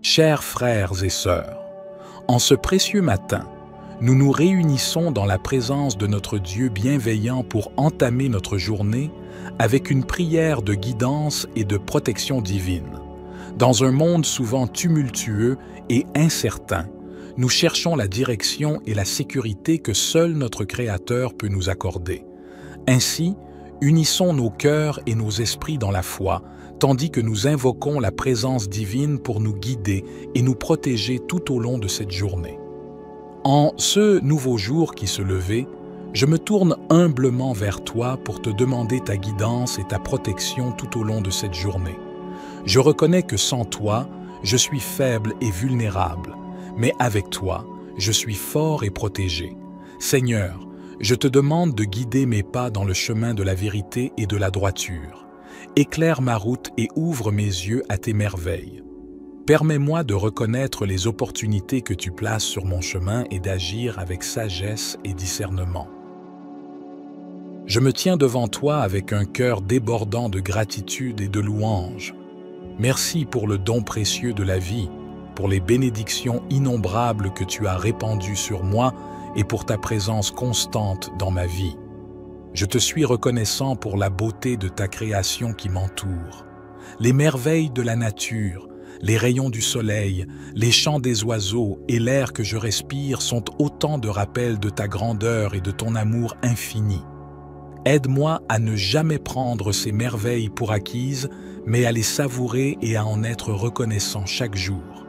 Chers frères et sœurs, en ce précieux matin, nous nous réunissons dans la présence de notre Dieu bienveillant pour entamer notre journée avec une prière de guidance et de protection divine. Dans un monde souvent tumultueux et incertain, nous cherchons la direction et la sécurité que seul notre Créateur peut nous accorder. Ainsi, unissons nos cœurs et nos esprits dans la foi, tandis que nous invoquons la présence divine pour nous guider et nous protéger tout au long de cette journée. En ce nouveau jour qui se levait, je me tourne humblement vers toi pour te demander ta guidance et ta protection tout au long de cette journée. Je reconnais que sans toi, je suis faible et vulnérable, mais avec toi, je suis fort et protégé. Seigneur, je te demande de guider mes pas dans le chemin de la vérité et de la droiture. Éclaire ma route et ouvre mes yeux à tes merveilles. Permets-moi de reconnaître les opportunités que tu places sur mon chemin et d'agir avec sagesse et discernement. Je me tiens devant toi avec un cœur débordant de gratitude et de louange. Merci pour le don précieux de la vie, pour les bénédictions innombrables que tu as répandues sur moi et pour ta présence constante dans ma vie. Je te suis reconnaissant pour la beauté de ta création qui m'entoure. Les merveilles de la nature, les rayons du soleil, les chants des oiseaux et l'air que je respire sont autant de rappels de ta grandeur et de ton amour infini. Aide-moi à ne jamais prendre ces merveilles pour acquises, mais à les savourer et à en être reconnaissant chaque jour.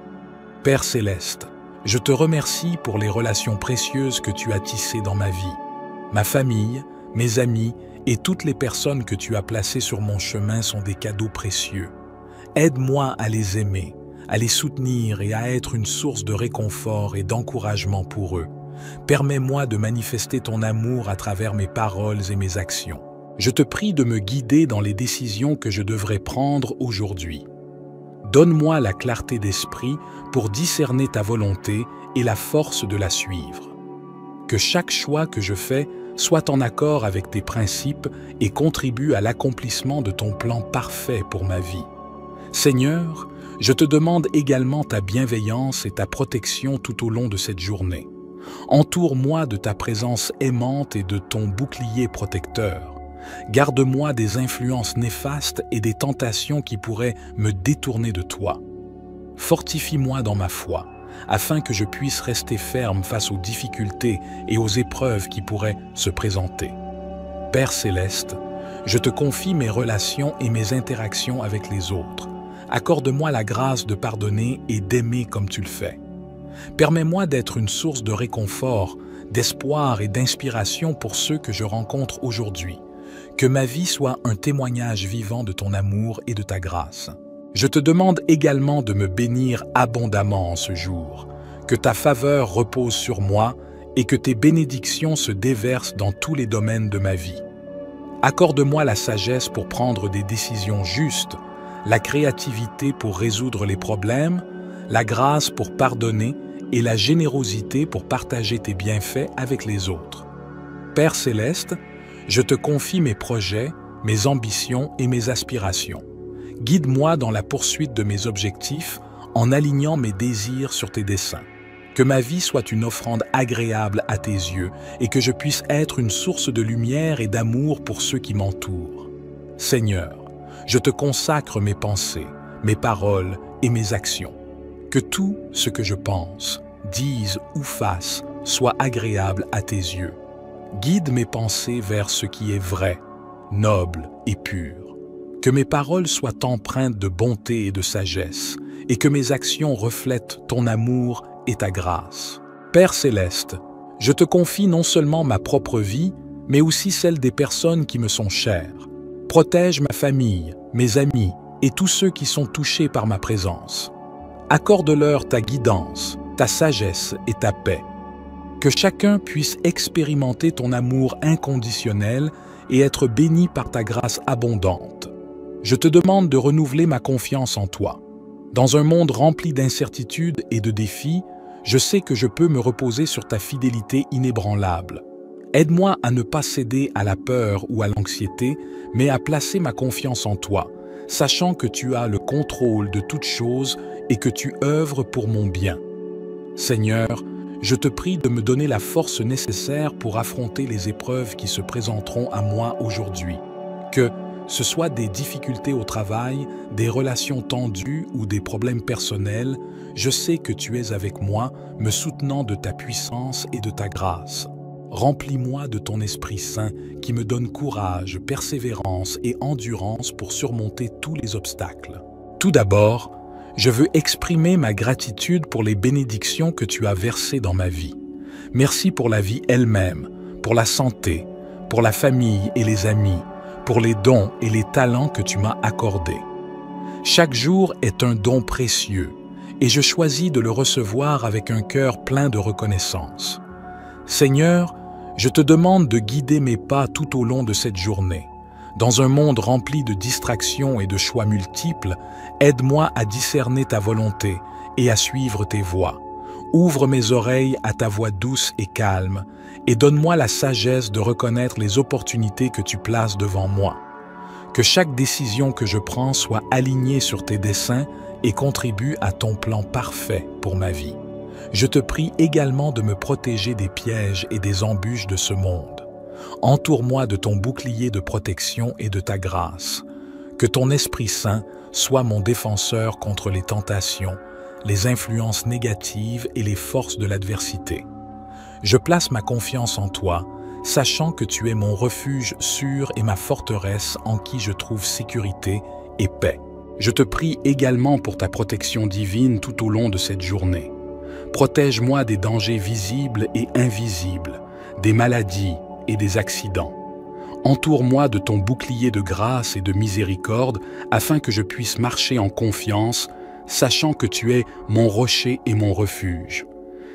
Père céleste, je te remercie pour les relations précieuses que tu as tissées dans ma vie. Ma famille, mes amis et toutes les personnes que tu as placées sur mon chemin sont des cadeaux précieux. Aide-moi à les aimer, à les soutenir et à être une source de réconfort et d'encouragement pour eux. Permets-moi de manifester ton amour à travers mes paroles et mes actions. Je te prie de me guider dans les décisions que je devrais prendre aujourd'hui. Donne-moi la clarté d'esprit pour discerner ta volonté et la force de la suivre. Que chaque choix que je fais soit en accord avec tes principes et contribue à l'accomplissement de ton plan parfait pour ma vie. Seigneur, je te demande également ta bienveillance et ta protection tout au long de cette journée. Entoure-moi de ta présence aimante et de ton bouclier protecteur. Garde-moi des influences néfastes et des tentations qui pourraient me détourner de toi. Fortifie-moi dans ma foi, afin que je puisse rester ferme face aux difficultés et aux épreuves qui pourraient se présenter. Père céleste, je te confie mes relations et mes interactions avec les autres. Accorde-moi la grâce de pardonner et d'aimer comme tu le fais. Permets-moi d'être une source de réconfort, d'espoir et d'inspiration pour ceux que je rencontre aujourd'hui. Que ma vie soit un témoignage vivant de ton amour et de ta grâce. Je te demande également de me bénir abondamment en ce jour, que ta faveur repose sur moi et que tes bénédictions se déversent dans tous les domaines de ma vie. Accorde-moi la sagesse pour prendre des décisions justes, la créativité pour résoudre les problèmes, la grâce pour pardonner et la générosité pour partager tes bienfaits avec les autres. Père céleste, je te confie mes projets, mes ambitions et mes aspirations. Guide-moi dans la poursuite de mes objectifs en alignant mes désirs sur tes desseins. Que ma vie soit une offrande agréable à tes yeux et que je puisse être une source de lumière et d'amour pour ceux qui m'entourent. Seigneur, je te consacre mes pensées, mes paroles et mes actions. Que tout ce que je pense, dise ou fasse soit agréable à tes yeux. Guide mes pensées vers ce qui est vrai, noble et pur. Que mes paroles soient empreintes de bonté et de sagesse, et que mes actions reflètent ton amour et ta grâce. Père céleste, je te confie non seulement ma propre vie, mais aussi celle des personnes qui me sont chères. Protège ma famille, mes amis et tous ceux qui sont touchés par ma présence. Accorde-leur ta guidance, ta sagesse et ta paix. Que chacun puisse expérimenter ton amour inconditionnel et être béni par ta grâce abondante. Je te demande de renouveler ma confiance en toi. Dans un monde rempli d'incertitudes et de défis, je sais que je peux me reposer sur ta fidélité inébranlable. Aide-moi à ne pas céder à la peur ou à l'anxiété, mais à placer ma confiance en toi, sachant que tu as le contrôle de toutes choses et que tu œuvres pour mon bien. Seigneur, je te prie de me donner la force nécessaire pour affronter les épreuves qui se présenteront à moi aujourd'hui. Que ce soit des difficultés au travail, des relations tendues ou des problèmes personnels, je sais que tu es avec moi, me soutenant de ta puissance et de ta grâce. Remplis-moi de ton Esprit Saint qui me donne courage, persévérance et endurance pour surmonter tous les obstacles. Tout d'abord, je veux exprimer ma gratitude pour les bénédictions que tu as versées dans ma vie. Merci pour la vie elle-même, pour la santé, pour la famille et les amis, pour les dons et les talents que tu m'as accordés. Chaque jour est un don précieux et je choisis de le recevoir avec un cœur plein de reconnaissance. Seigneur, je te demande de guider mes pas tout au long de cette journée. Dans un monde rempli de distractions et de choix multiples, aide-moi à discerner ta volonté et à suivre tes voies. Ouvre mes oreilles à ta voix douce et calme, et donne-moi la sagesse de reconnaître les opportunités que tu places devant moi. Que chaque décision que je prends soit alignée sur tes desseins et contribue à ton plan parfait pour ma vie. Je te prie également de me protéger des pièges et des embûches de ce monde. Entoure-moi de ton bouclier de protection et de ta grâce. Que ton Esprit Saint soit mon défenseur contre les tentations, les influences négatives et les forces de l'adversité. Je place ma confiance en toi, sachant que tu es mon refuge sûr et ma forteresse en qui je trouve sécurité et paix. Je te prie également pour ta protection divine tout au long de cette journée. Protège-moi des dangers visibles et invisibles, des maladies et des accidents. Entoure-moi de ton bouclier de grâce et de miséricorde afin que je puisse marcher en confiance, sachant que tu es mon rocher et mon refuge.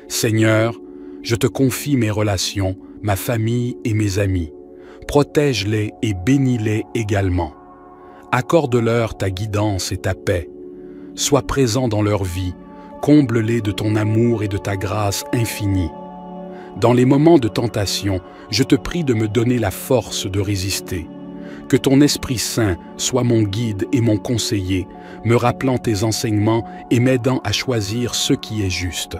Seigneur, je te confie mes relations, ma famille et mes amis. Protège-les et bénis-les également. Accorde-leur ta guidance et ta paix. Sois présent dans leur vie, comble-les de ton amour et de ta grâce infinie. Dans les moments de tentation, je te prie de me donner la force de résister. Que ton Esprit Saint soit mon guide et mon conseiller, me rappelant tes enseignements et m'aidant à choisir ce qui est juste.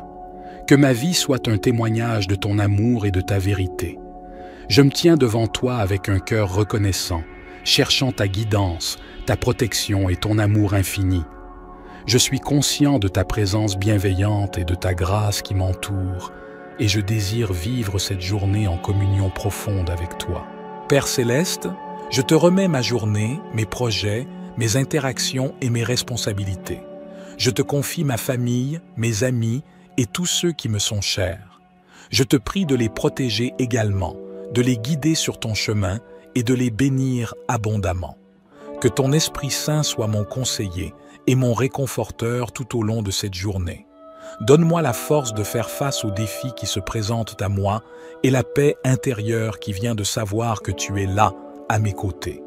Que ma vie soit un témoignage de ton amour et de ta vérité. Je me tiens devant toi avec un cœur reconnaissant, cherchant ta guidance, ta protection et ton amour infini. Je suis conscient de ta présence bienveillante et de ta grâce qui m'entoure, et je désire vivre cette journée en communion profonde avec toi. Père Céleste, je te remets ma journée, mes projets, mes interactions et mes responsabilités. Je te confie ma famille, mes amis et tous ceux qui me sont chers. Je te prie de les protéger également, de les guider sur ton chemin et de les bénir abondamment. Que ton Esprit Saint soit mon conseiller et mon réconforteur tout au long de cette journée. Donne-moi la force de faire face aux défis qui se présentent à moi et la paix intérieure qui vient de savoir que tu es là, à mes côtés.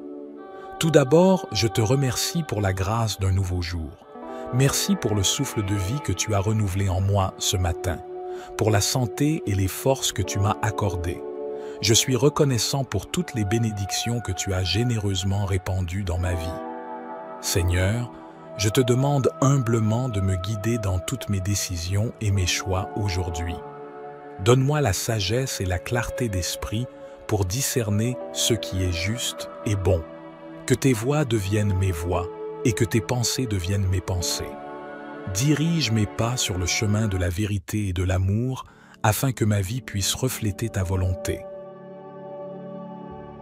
Tout d'abord, je te remercie pour la grâce d'un nouveau jour. Merci pour le souffle de vie que tu as renouvelé en moi ce matin, pour la santé et les forces que tu m'as accordées. Je suis reconnaissant pour toutes les bénédictions que tu as généreusement répandues dans ma vie. Seigneur, je te demande humblement de me guider dans toutes mes décisions et mes choix aujourd'hui. Donne-moi la sagesse et la clarté d'esprit pour discerner ce qui est juste et bon. Que tes voies deviennent mes voies et que tes pensées deviennent mes pensées. Dirige mes pas sur le chemin de la vérité et de l'amour afin que ma vie puisse refléter ta volonté.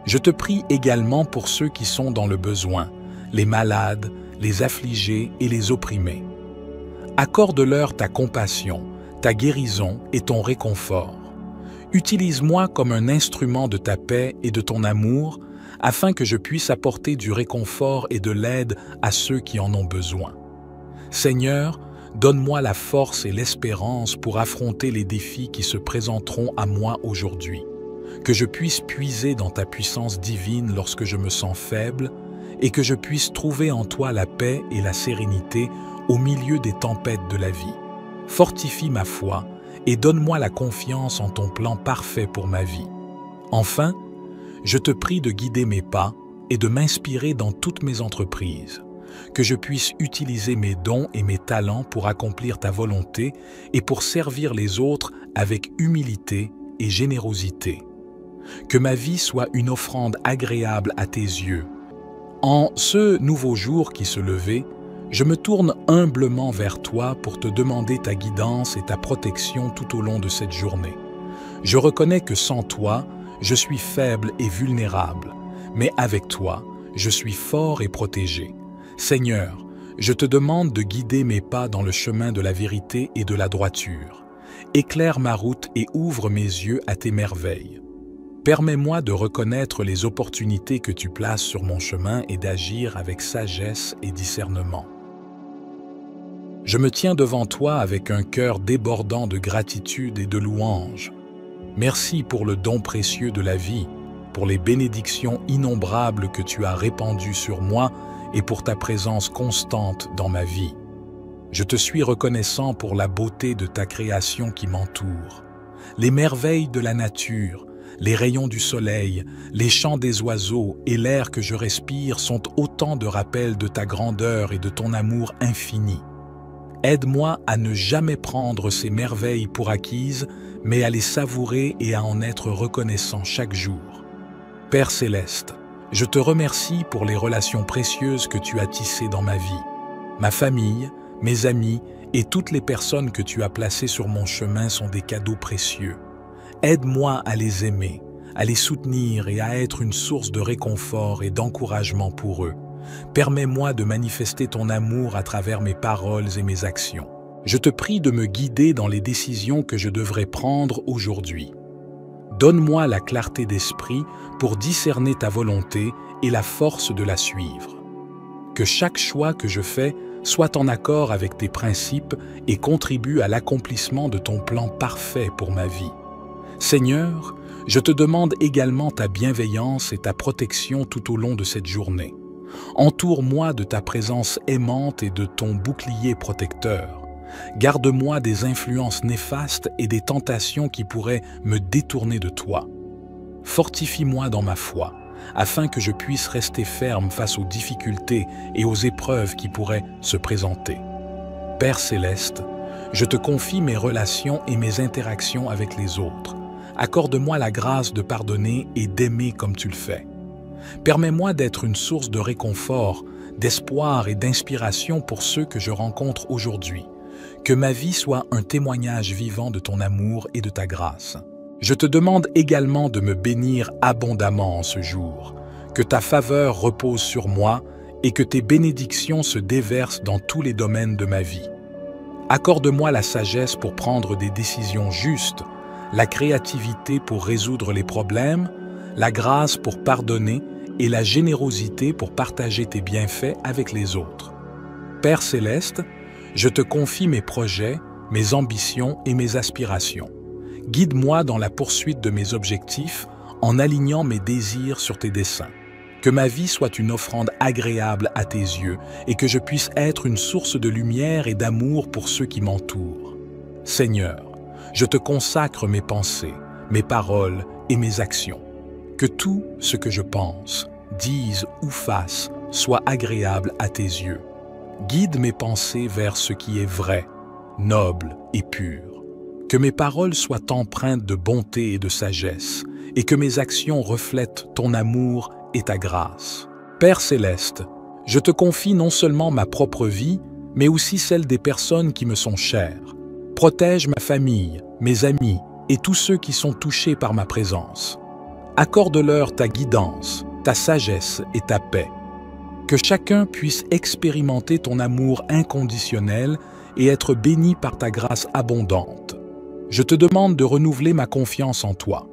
Je te prie également pour ceux qui sont dans le besoin, les malades, les affligés et les opprimés. Accorde-leur ta compassion, ta guérison et ton réconfort. Utilise-moi comme un instrument de ta paix et de ton amour afin que je puisse apporter du réconfort et de l'aide à ceux qui en ont besoin. Seigneur, donne-moi la force et l'espérance pour affronter les défis qui se présenteront à moi aujourd'hui. Que je puisse puiser dans ta puissance divine lorsque je me sens faible et que je puisse trouver en toi la paix et la sérénité au milieu des tempêtes de la vie. Fortifie ma foi et donne-moi la confiance en ton plan parfait pour ma vie. Enfin, je te prie de guider mes pas et de m'inspirer dans toutes mes entreprises. que je puisse utiliser mes dons et mes talents pour accomplir ta volonté et pour servir les autres avec humilité et générosité. Que ma vie soit une offrande agréable à tes yeux. En ce nouveau jour qui se levait, je me tourne humblement vers toi pour te demander ta guidance et ta protection tout au long de cette journée. Je reconnais que sans toi, je suis faible et vulnérable, mais avec toi, je suis fort et protégé. Seigneur, je te demande de guider mes pas dans le chemin de la vérité et de la droiture. Éclaire ma route et ouvre mes yeux à tes merveilles. Permets-moi de reconnaître les opportunités que tu places sur mon chemin et d'agir avec sagesse et discernement. Je me tiens devant toi avec un cœur débordant de gratitude et de louange. Merci pour le don précieux de la vie, pour les bénédictions innombrables que tu as répandues sur moi et pour ta présence constante dans ma vie. Je te suis reconnaissant pour la beauté de ta création qui m'entoure, les merveilles de la nature, les rayons du soleil, les chants des oiseaux et l'air que je respire sont autant de rappels de ta grandeur et de ton amour infini. Aide-moi à ne jamais prendre ces merveilles pour acquises, mais à les savourer et à en être reconnaissant chaque jour. Père céleste, je te remercie pour les relations précieuses que tu as tissées dans ma vie. Ma famille, mes amis et toutes les personnes que tu as placées sur mon chemin sont des cadeaux précieux. Aide-moi à les aimer, à les soutenir et à être une source de réconfort et d'encouragement pour eux. Permets-moi de manifester ton amour à travers mes paroles et mes actions. Je te prie de me guider dans les décisions que je devrais prendre aujourd'hui. Donne-moi la clarté d'esprit pour discerner ta volonté et la force de la suivre. Que chaque choix que je fais soit en accord avec tes principes et contribue à l'accomplissement de ton plan parfait pour ma vie. Seigneur, je te demande également ta bienveillance et ta protection tout au long de cette journée. Entoure-moi de ta présence aimante et de ton bouclier protecteur. Garde-moi des influences néfastes et des tentations qui pourraient me détourner de toi. Fortifie-moi dans ma foi, afin que je puisse rester ferme face aux difficultés et aux épreuves qui pourraient se présenter. Père céleste, je te confie mes relations et mes interactions avec les autres. Accorde-moi la grâce de pardonner et d'aimer comme tu le fais. Permets-moi d'être une source de réconfort, d'espoir et d'inspiration pour ceux que je rencontre aujourd'hui. Que ma vie soit un témoignage vivant de ton amour et de ta grâce. Je te demande également de me bénir abondamment en ce jour, que ta faveur repose sur moi et que tes bénédictions se déversent dans tous les domaines de ma vie. Accorde-moi la sagesse pour prendre des décisions justes, la créativité pour résoudre les problèmes, la grâce pour pardonner et la générosité pour partager tes bienfaits avec les autres. Père céleste, je te confie mes projets, mes ambitions et mes aspirations. Guide-moi dans la poursuite de mes objectifs en alignant mes désirs sur tes desseins. Que ma vie soit une offrande agréable à tes yeux et que je puisse être une source de lumière et d'amour pour ceux qui m'entourent. Seigneur, je te consacre mes pensées, mes paroles et mes actions. Que tout ce que je pense, dise ou fasse soit agréable à tes yeux. Guide mes pensées vers ce qui est vrai, noble et pur. Que mes paroles soient empreintes de bonté et de sagesse, et que mes actions reflètent ton amour et ta grâce. Père céleste, je te confie non seulement ma propre vie, mais aussi celle des personnes qui me sont chères. Protège ma famille, mes amis et tous ceux qui sont touchés par ma présence. Accorde-leur ta guidance, ta sagesse et ta paix. Que chacun puisse expérimenter ton amour inconditionnel et être béni par ta grâce abondante. Je te demande de renouveler ma confiance en toi.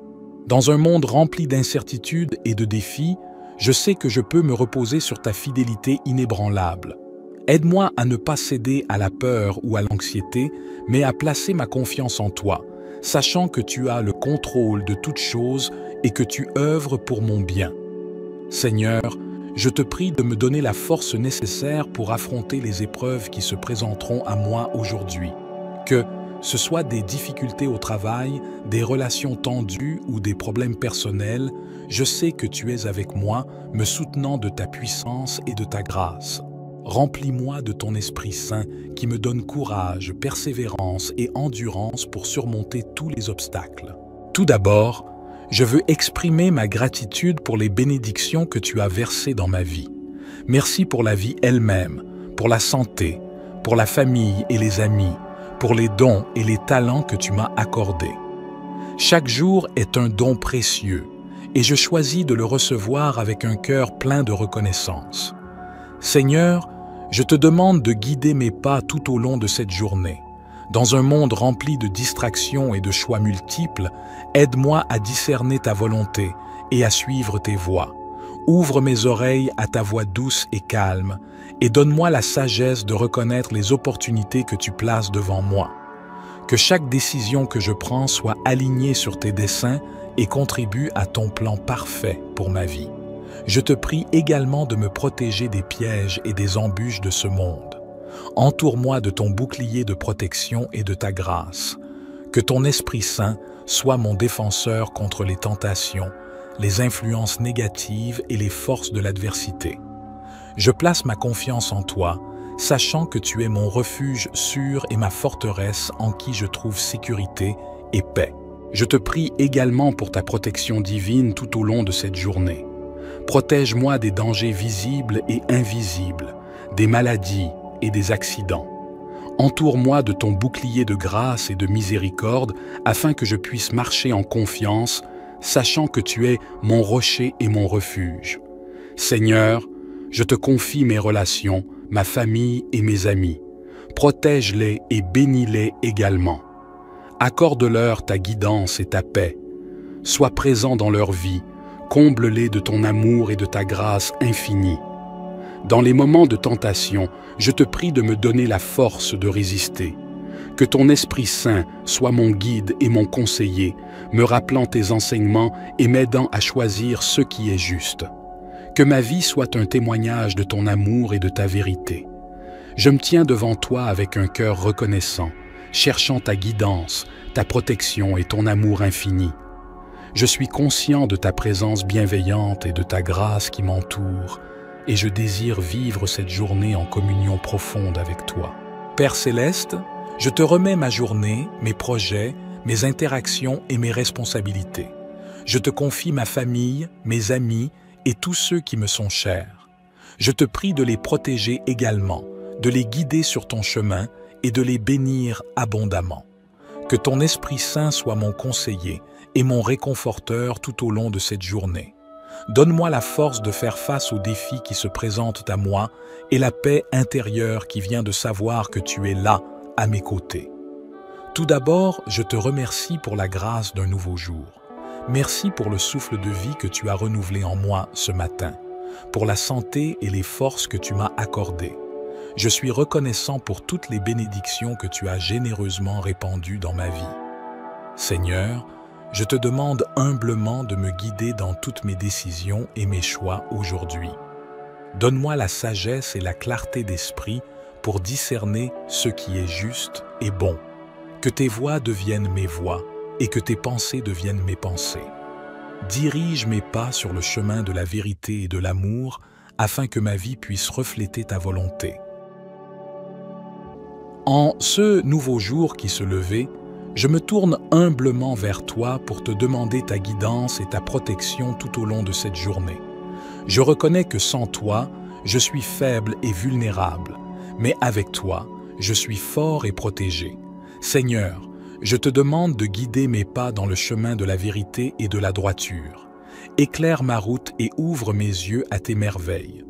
Dans un monde rempli d'incertitudes et de défis, je sais que je peux me reposer sur ta fidélité inébranlable. Aide-moi à ne pas céder à la peur ou à l'anxiété, mais à placer ma confiance en toi, sachant que tu as le contrôle de toutes choses et que tu œuvres pour mon bien. Seigneur, je te prie de me donner la force nécessaire pour affronter les épreuves qui se présenteront à moi aujourd'hui. Que ce soit des difficultés au travail, des relations tendues ou des problèmes personnels, je sais que tu es avec moi, me soutenant de ta puissance et de ta grâce. Remplis-moi de ton Esprit Saint qui me donne courage, persévérance et endurance pour surmonter tous les obstacles. Tout d'abord, je veux exprimer ma gratitude pour les bénédictions que tu as versées dans ma vie. Merci pour la vie elle-même, pour la santé, pour la famille et les amis, pour les dons et les talents que tu m'as accordés. Chaque jour est un don précieux et je choisis de le recevoir avec un cœur plein de reconnaissance. Seigneur, je te demande de guider mes pas tout au long de cette journée. Dans un monde rempli de distractions et de choix multiples, aide-moi à discerner ta volonté et à suivre tes voies. Ouvre mes oreilles à ta voix douce et calme et donne-moi la sagesse de reconnaître les opportunités que tu places devant moi. Que chaque décision que je prends soit alignée sur tes desseins et contribue à ton plan parfait pour ma vie. Je te prie également de me protéger des pièges et des embûches de ce monde. Entoure-moi de ton bouclier de protection et de ta grâce. Que ton Esprit Saint soit mon défenseur contre les tentations, les influences négatives et les forces de l'adversité. Je place ma confiance en toi, sachant que tu es mon refuge sûr et ma forteresse en qui je trouve sécurité et paix. Je te prie également pour ta protection divine tout au long de cette journée. Protège-moi des dangers visibles et invisibles, des maladies et des accidents. Entoure-moi de ton bouclier de grâce et de miséricorde afin que je puisse marcher en confiance, sachant que tu es mon rocher et mon refuge. Seigneur, je te confie mes relations, ma famille et mes amis. Protège-les et bénis-les également. Accorde-leur ta guidance et ta paix. Sois présent dans leur vie. Comble-les de ton amour et de ta grâce infinie. Dans les moments de tentation, je te prie de me donner la force de résister. Que ton Esprit Saint soit mon guide et mon conseiller, me rappelant tes enseignements et m'aidant à choisir ce qui est juste. Que ma vie soit un témoignage de ton amour et de ta vérité. Je me tiens devant toi avec un cœur reconnaissant, cherchant ta guidance, ta protection et ton amour infini. Je suis conscient de ta présence bienveillante et de ta grâce qui m'entoure, et je désire vivre cette journée en communion profonde avec toi. Père Céleste, je te remets ma journée, mes projets, mes interactions et mes responsabilités. Je te confie ma famille, mes amis et tous ceux qui me sont chers. Je te prie de les protéger également, de les guider sur ton chemin et de les bénir abondamment. Que ton Esprit Saint soit mon conseiller et mon réconforteur tout au long de cette journée. Donne-moi la force de faire face aux défis qui se présentent à moi et la paix intérieure qui vient de savoir que tu es là, à mes côtés. Tout d'abord, je te remercie pour la grâce d'un nouveau jour. Merci pour le souffle de vie que tu as renouvelé en moi ce matin, pour la santé et les forces que tu m'as accordées. Je suis reconnaissant pour toutes les bénédictions que tu as généreusement répandues dans ma vie. Seigneur, je te demande humblement de me guider dans toutes mes décisions et mes choix aujourd'hui. Donne-moi la sagesse et la clarté d'esprit pour discerner ce qui est juste et bon. Que tes voies deviennent mes voies et que tes pensées deviennent mes pensées. Dirige mes pas sur le chemin de la vérité et de l'amour afin que ma vie puisse refléter ta volonté. En ce nouveau jour qui se levait, je me tourne humblement vers toi pour te demander ta guidance et ta protection tout au long de cette journée. Je reconnais que sans toi, je suis faible et vulnérable, mais avec toi, je suis fort et protégé. Seigneur, je te demande de guider mes pas dans le chemin de la vérité et de la droiture. Éclaire ma route et ouvre mes yeux à tes merveilles.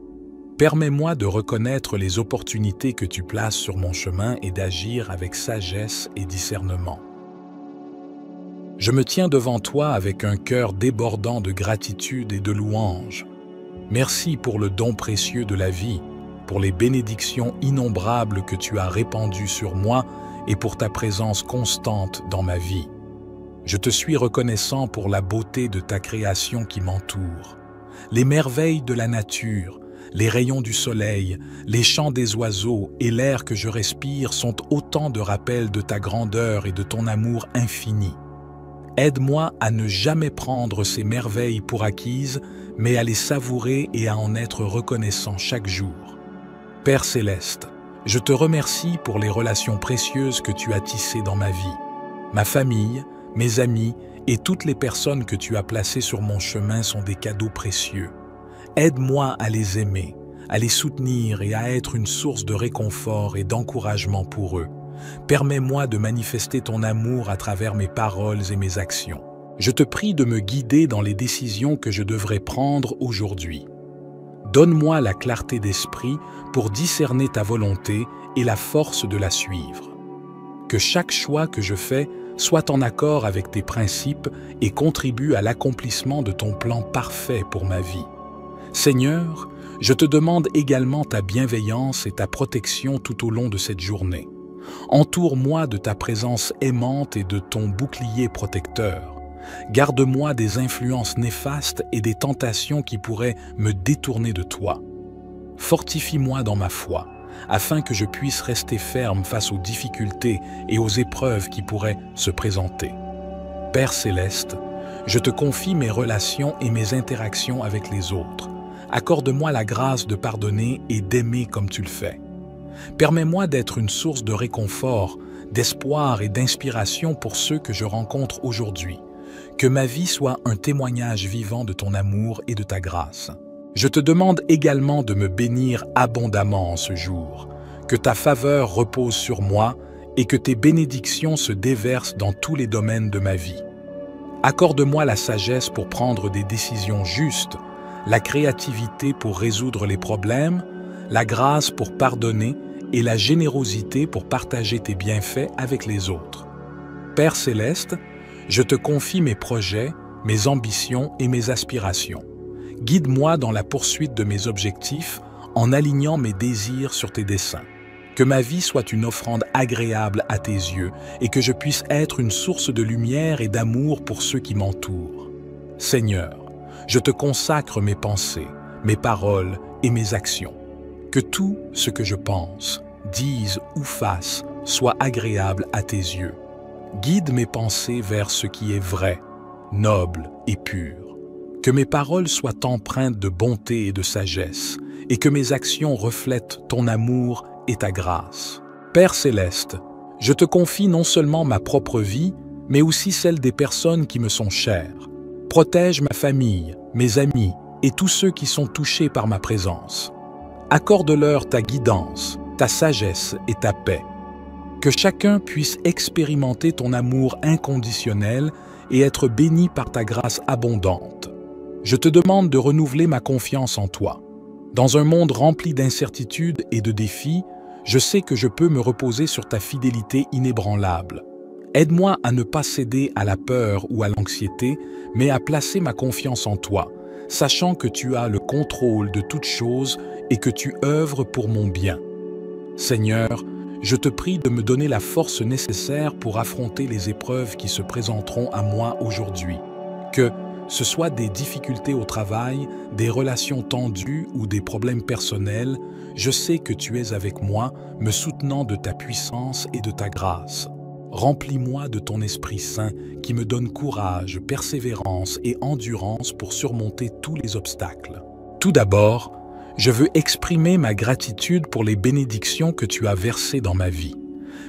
Permets-moi de reconnaître les opportunités que tu places sur mon chemin et d'agir avec sagesse et discernement. Je me tiens devant toi avec un cœur débordant de gratitude et de louange. Merci pour le don précieux de la vie, pour les bénédictions innombrables que tu as répandues sur moi et pour ta présence constante dans ma vie. Je te suis reconnaissant pour la beauté de ta création qui m'entoure. Les merveilles de la nature, les rayons du soleil, les chants des oiseaux et l'air que je respire sont autant de rappels de ta grandeur et de ton amour infini. Aide-moi à ne jamais prendre ces merveilles pour acquises, mais à les savourer et à en être reconnaissant chaque jour. Père céleste, je te remercie pour les relations précieuses que tu as tissées dans ma vie. Ma famille, mes amis et toutes les personnes que tu as placées sur mon chemin sont des cadeaux précieux. Aide-moi à les aimer, à les soutenir et à être une source de réconfort et d'encouragement pour eux. Permets-moi de manifester ton amour à travers mes paroles et mes actions. Je te prie de me guider dans les décisions que je devrais prendre aujourd'hui. Donne-moi la clarté d'esprit pour discerner ta volonté et la force de la suivre. Que chaque choix que je fais soit en accord avec tes principes et contribue à l'accomplissement de ton plan parfait pour ma vie. Seigneur, je te demande également ta bienveillance et ta protection tout au long de cette journée. Entoure-moi de ta présence aimante et de ton bouclier protecteur. Garde-moi des influences néfastes et des tentations qui pourraient me détourner de toi. Fortifie-moi dans ma foi, afin que je puisse rester ferme face aux difficultés et aux épreuves qui pourraient se présenter. Père céleste, je te confie mes relations et mes interactions avec les autres. Accorde-moi la grâce de pardonner et d'aimer comme tu le fais. Permets-moi d'être une source de réconfort, d'espoir et d'inspiration pour ceux que je rencontre aujourd'hui. Que ma vie soit un témoignage vivant de ton amour et de ta grâce. Je te demande également de me bénir abondamment en ce jour, que ta faveur repose sur moi et que tes bénédictions se déversent dans tous les domaines de ma vie. Accorde-moi la sagesse pour prendre des décisions justes, la créativité pour résoudre les problèmes, la grâce pour pardonner et la générosité pour partager tes bienfaits avec les autres. Père céleste, je te confie mes projets, mes ambitions et mes aspirations. Guide-moi dans la poursuite de mes objectifs en alignant mes désirs sur tes desseins. Que ma vie soit une offrande agréable à tes yeux et que je puisse être une source de lumière et d'amour pour ceux qui m'entourent. Seigneur, je te consacre mes pensées, mes paroles et mes actions. Que tout ce que je pense, dise ou fasse soit agréable à tes yeux. Guide mes pensées vers ce qui est vrai, noble et pur. Que mes paroles soient empreintes de bonté et de sagesse, et que mes actions reflètent ton amour et ta grâce. Père céleste, je te confie non seulement ma propre vie, mais aussi celle des personnes qui me sont chères. Protège ma famille, mes amis et tous ceux qui sont touchés par ma présence. Accorde-leur ta guidance, ta sagesse et ta paix. Que chacun puisse expérimenter ton amour inconditionnel et être béni par ta grâce abondante. Je te demande de renouveler ma confiance en toi. Dans un monde rempli d'incertitudes et de défis, je sais que je peux me reposer sur ta fidélité inébranlable. Aide-moi à ne pas céder à la peur ou à l'anxiété, mais à placer ma confiance en toi, sachant que tu as le contrôle de toutes choses et que tu œuvres pour mon bien. Seigneur, je te prie de me donner la force nécessaire pour affronter les épreuves qui se présenteront à moi aujourd'hui. Que ce soit des difficultés au travail, des relations tendues ou des problèmes personnels, je sais que tu es avec moi, me soutenant de ta puissance et de ta grâce. Remplis-moi de ton Esprit Saint qui me donne courage, persévérance et endurance pour surmonter tous les obstacles. Tout d'abord, je veux exprimer ma gratitude pour les bénédictions que tu as versées dans ma vie.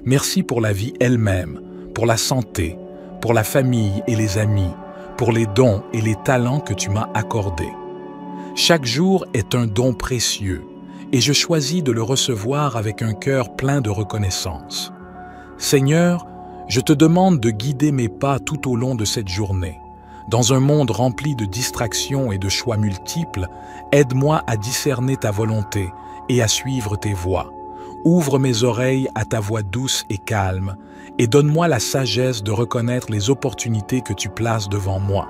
Merci pour la vie elle-même, pour la santé, pour la famille et les amis, pour les dons et les talents que tu m'as accordés. Chaque jour est un don précieux et je choisis de le recevoir avec un cœur plein de reconnaissance. Seigneur, je te demande de guider mes pas tout au long de cette journée. Dans un monde rempli de distractions et de choix multiples, aide-moi à discerner ta volonté et à suivre tes voies. Ouvre mes oreilles à ta voix douce et calme et donne-moi la sagesse de reconnaître les opportunités que tu places devant moi.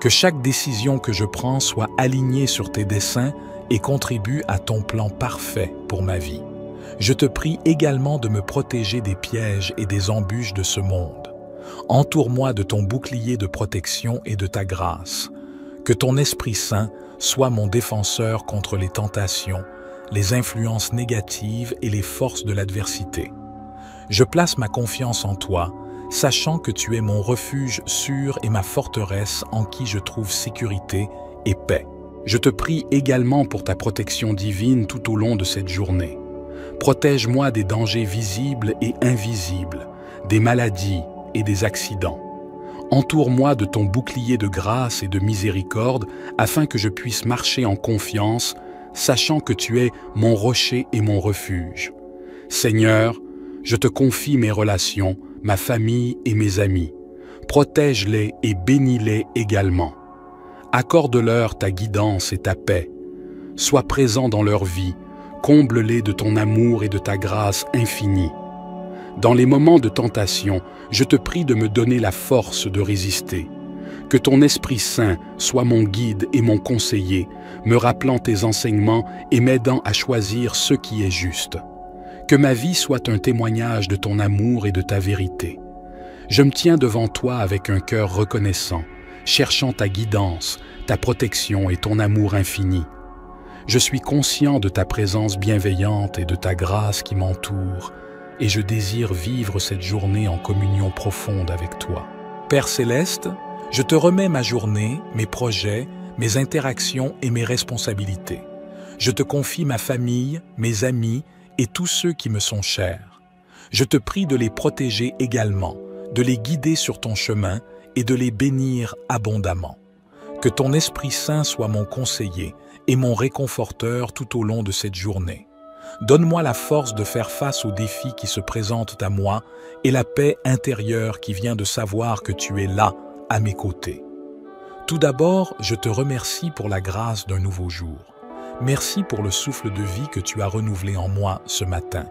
Que chaque décision que je prends soit alignée sur tes desseins et contribue à ton plan parfait pour ma vie. Je te prie également de me protéger des pièges et des embûches de ce monde. Entoure-moi de ton bouclier de protection et de ta grâce. Que ton Esprit Saint soit mon défenseur contre les tentations, les influences négatives et les forces de l'adversité. Je place ma confiance en toi, sachant que tu es mon refuge sûr et ma forteresse en qui je trouve sécurité et paix. Je te prie également pour ta protection divine tout au long de cette journée. Protège-moi des dangers visibles et invisibles, des maladies et des accidents. Entoure-moi de ton bouclier de grâce et de miséricorde afin que je puisse marcher en confiance, sachant que tu es mon rocher et mon refuge. Seigneur, je te confie mes relations, ma famille et mes amis. Protège-les et bénis-les également. Accorde-leur ta guidance et ta paix. Sois présent dans leur vie, comble-les de ton amour et de ta grâce infinie. Dans les moments de tentation, je te prie de me donner la force de résister. Que ton Esprit Saint soit mon guide et mon conseiller, me rappelant tes enseignements et m'aidant à choisir ce qui est juste. Que ma vie soit un témoignage de ton amour et de ta vérité. Je me tiens devant toi avec un cœur reconnaissant, cherchant ta guidance, ta protection et ton amour infini. Je suis conscient de ta présence bienveillante et de ta grâce qui m'entoure, et je désire vivre cette journée en communion profonde avec toi. Père Céleste, je te remets ma journée, mes projets, mes interactions et mes responsabilités. Je te confie ma famille, mes amis et tous ceux qui me sont chers. Je te prie de les protéger également, de les guider sur ton chemin et de les bénir abondamment. Que ton Esprit Saint soit mon conseiller et mon réconforteur tout au long de cette journée. Donne-moi la force de faire face aux défis qui se présentent à moi et la paix intérieure qui vient de savoir que tu es là, à mes côtés. Tout d'abord, je te remercie pour la grâce d'un nouveau jour. Merci pour le souffle de vie que tu as renouvelé en moi ce matin,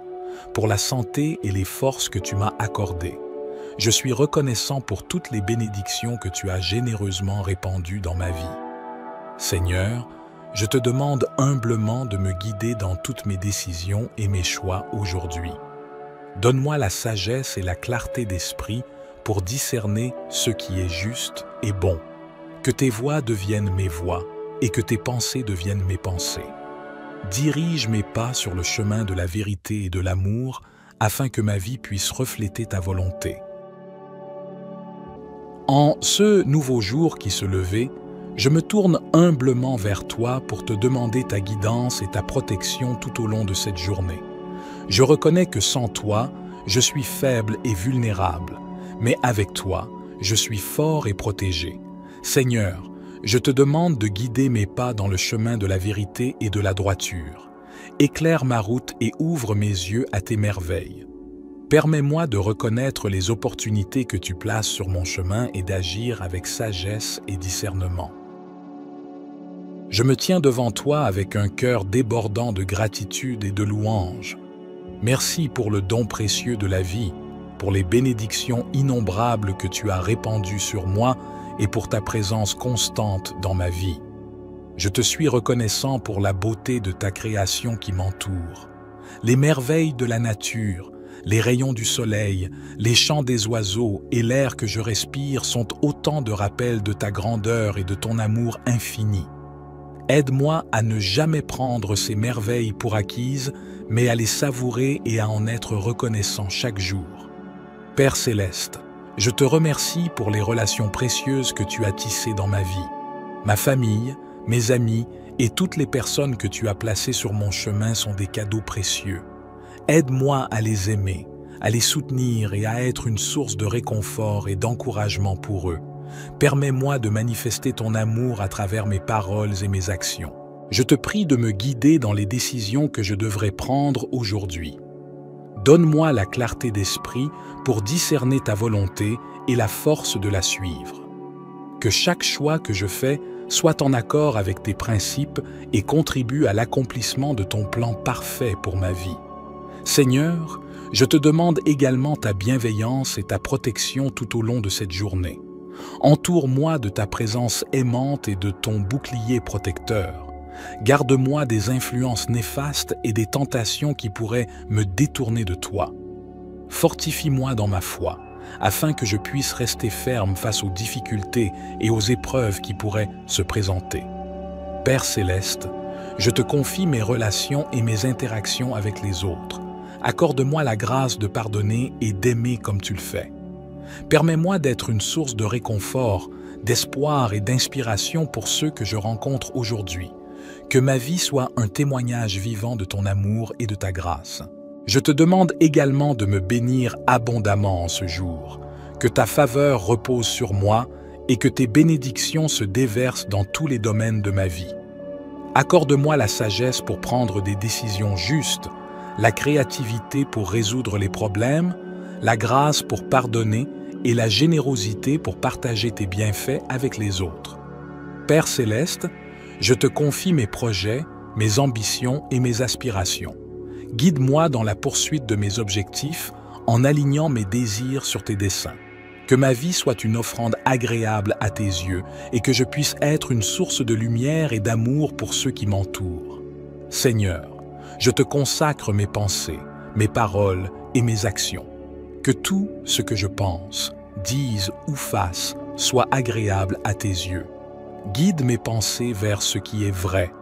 pour la santé et les forces que tu m'as accordées. Je suis reconnaissant pour toutes les bénédictions que tu as généreusement répandues dans ma vie. Seigneur, je te demande humblement de me guider dans toutes mes décisions et mes choix aujourd'hui. Donne-moi la sagesse et la clarté d'esprit pour discerner ce qui est juste et bon. Que tes voies deviennent mes voies et que tes pensées deviennent mes pensées. Dirige mes pas sur le chemin de la vérité et de l'amour afin que ma vie puisse refléter ta volonté. En ce nouveau jour qui se levait, je me tourne humblement vers toi pour te demander ta guidance et ta protection tout au long de cette journée. Je reconnais que sans toi, je suis faible et vulnérable, mais avec toi, je suis fort et protégé. Seigneur, je te demande de guider mes pas dans le chemin de la vérité et de la droiture. Éclaire ma route et ouvre mes yeux à tes merveilles. Permets-moi de reconnaître les opportunités que tu places sur mon chemin et d'agir avec sagesse et discernement. Je me tiens devant toi avec un cœur débordant de gratitude et de louange. Merci pour le don précieux de la vie, pour les bénédictions innombrables que tu as répandues sur moi et pour ta présence constante dans ma vie. Je te suis reconnaissant pour la beauté de ta création qui m'entoure, les merveilles de la nature, les rayons du soleil, les chants des oiseaux et l'air que je respire sont autant de rappels de ta grandeur et de ton amour infini. Aide-moi à ne jamais prendre ces merveilles pour acquises, mais à les savourer et à en être reconnaissant chaque jour. Père Céleste, je te remercie pour les relations précieuses que tu as tissées dans ma vie. Ma famille, mes amis et toutes les personnes que tu as placées sur mon chemin sont des cadeaux précieux. Aide-moi à les aimer, à les soutenir et à être une source de réconfort et d'encouragement pour eux. Permets-moi de manifester ton amour à travers mes paroles et mes actions. Je te prie de me guider dans les décisions que je devrais prendre aujourd'hui. Donne-moi la clarté d'esprit pour discerner ta volonté et la force de la suivre. Que chaque choix que je fais soit en accord avec tes principes et contribue à l'accomplissement de ton plan parfait pour ma vie. Seigneur, je te demande également ta bienveillance et ta protection tout au long de cette journée. Entoure-moi de ta présence aimante et de ton bouclier protecteur. Garde-moi des influences néfastes et des tentations qui pourraient me détourner de toi. Fortifie-moi dans ma foi, afin que je puisse rester ferme face aux difficultés et aux épreuves qui pourraient se présenter. Père Céleste, je te confie mes relations et mes interactions avec les autres. Accorde-moi la grâce de pardonner et d'aimer comme tu le fais. Permets-moi d'être une source de réconfort, d'espoir et d'inspiration pour ceux que je rencontre aujourd'hui. Que ma vie soit un témoignage vivant de ton amour et de ta grâce. Je te demande également de me bénir abondamment en ce jour, que ta faveur repose sur moi et que tes bénédictions se déversent dans tous les domaines de ma vie. Accorde-moi la sagesse pour prendre des décisions justes, la créativité pour résoudre les problèmes, la grâce pour pardonner et la générosité pour partager tes bienfaits avec les autres. Père céleste, je te confie mes projets, mes ambitions et mes aspirations. Guide-moi dans la poursuite de mes objectifs en alignant mes désirs sur tes desseins. Que ma vie soit une offrande agréable à tes yeux et que je puisse être une source de lumière et d'amour pour ceux qui m'entourent. Seigneur, je te consacre mes pensées, mes paroles et mes actions. Que tout ce que je pense, dise ou fasse soit agréable à tes yeux. Guide mes pensées vers ce qui est vrai,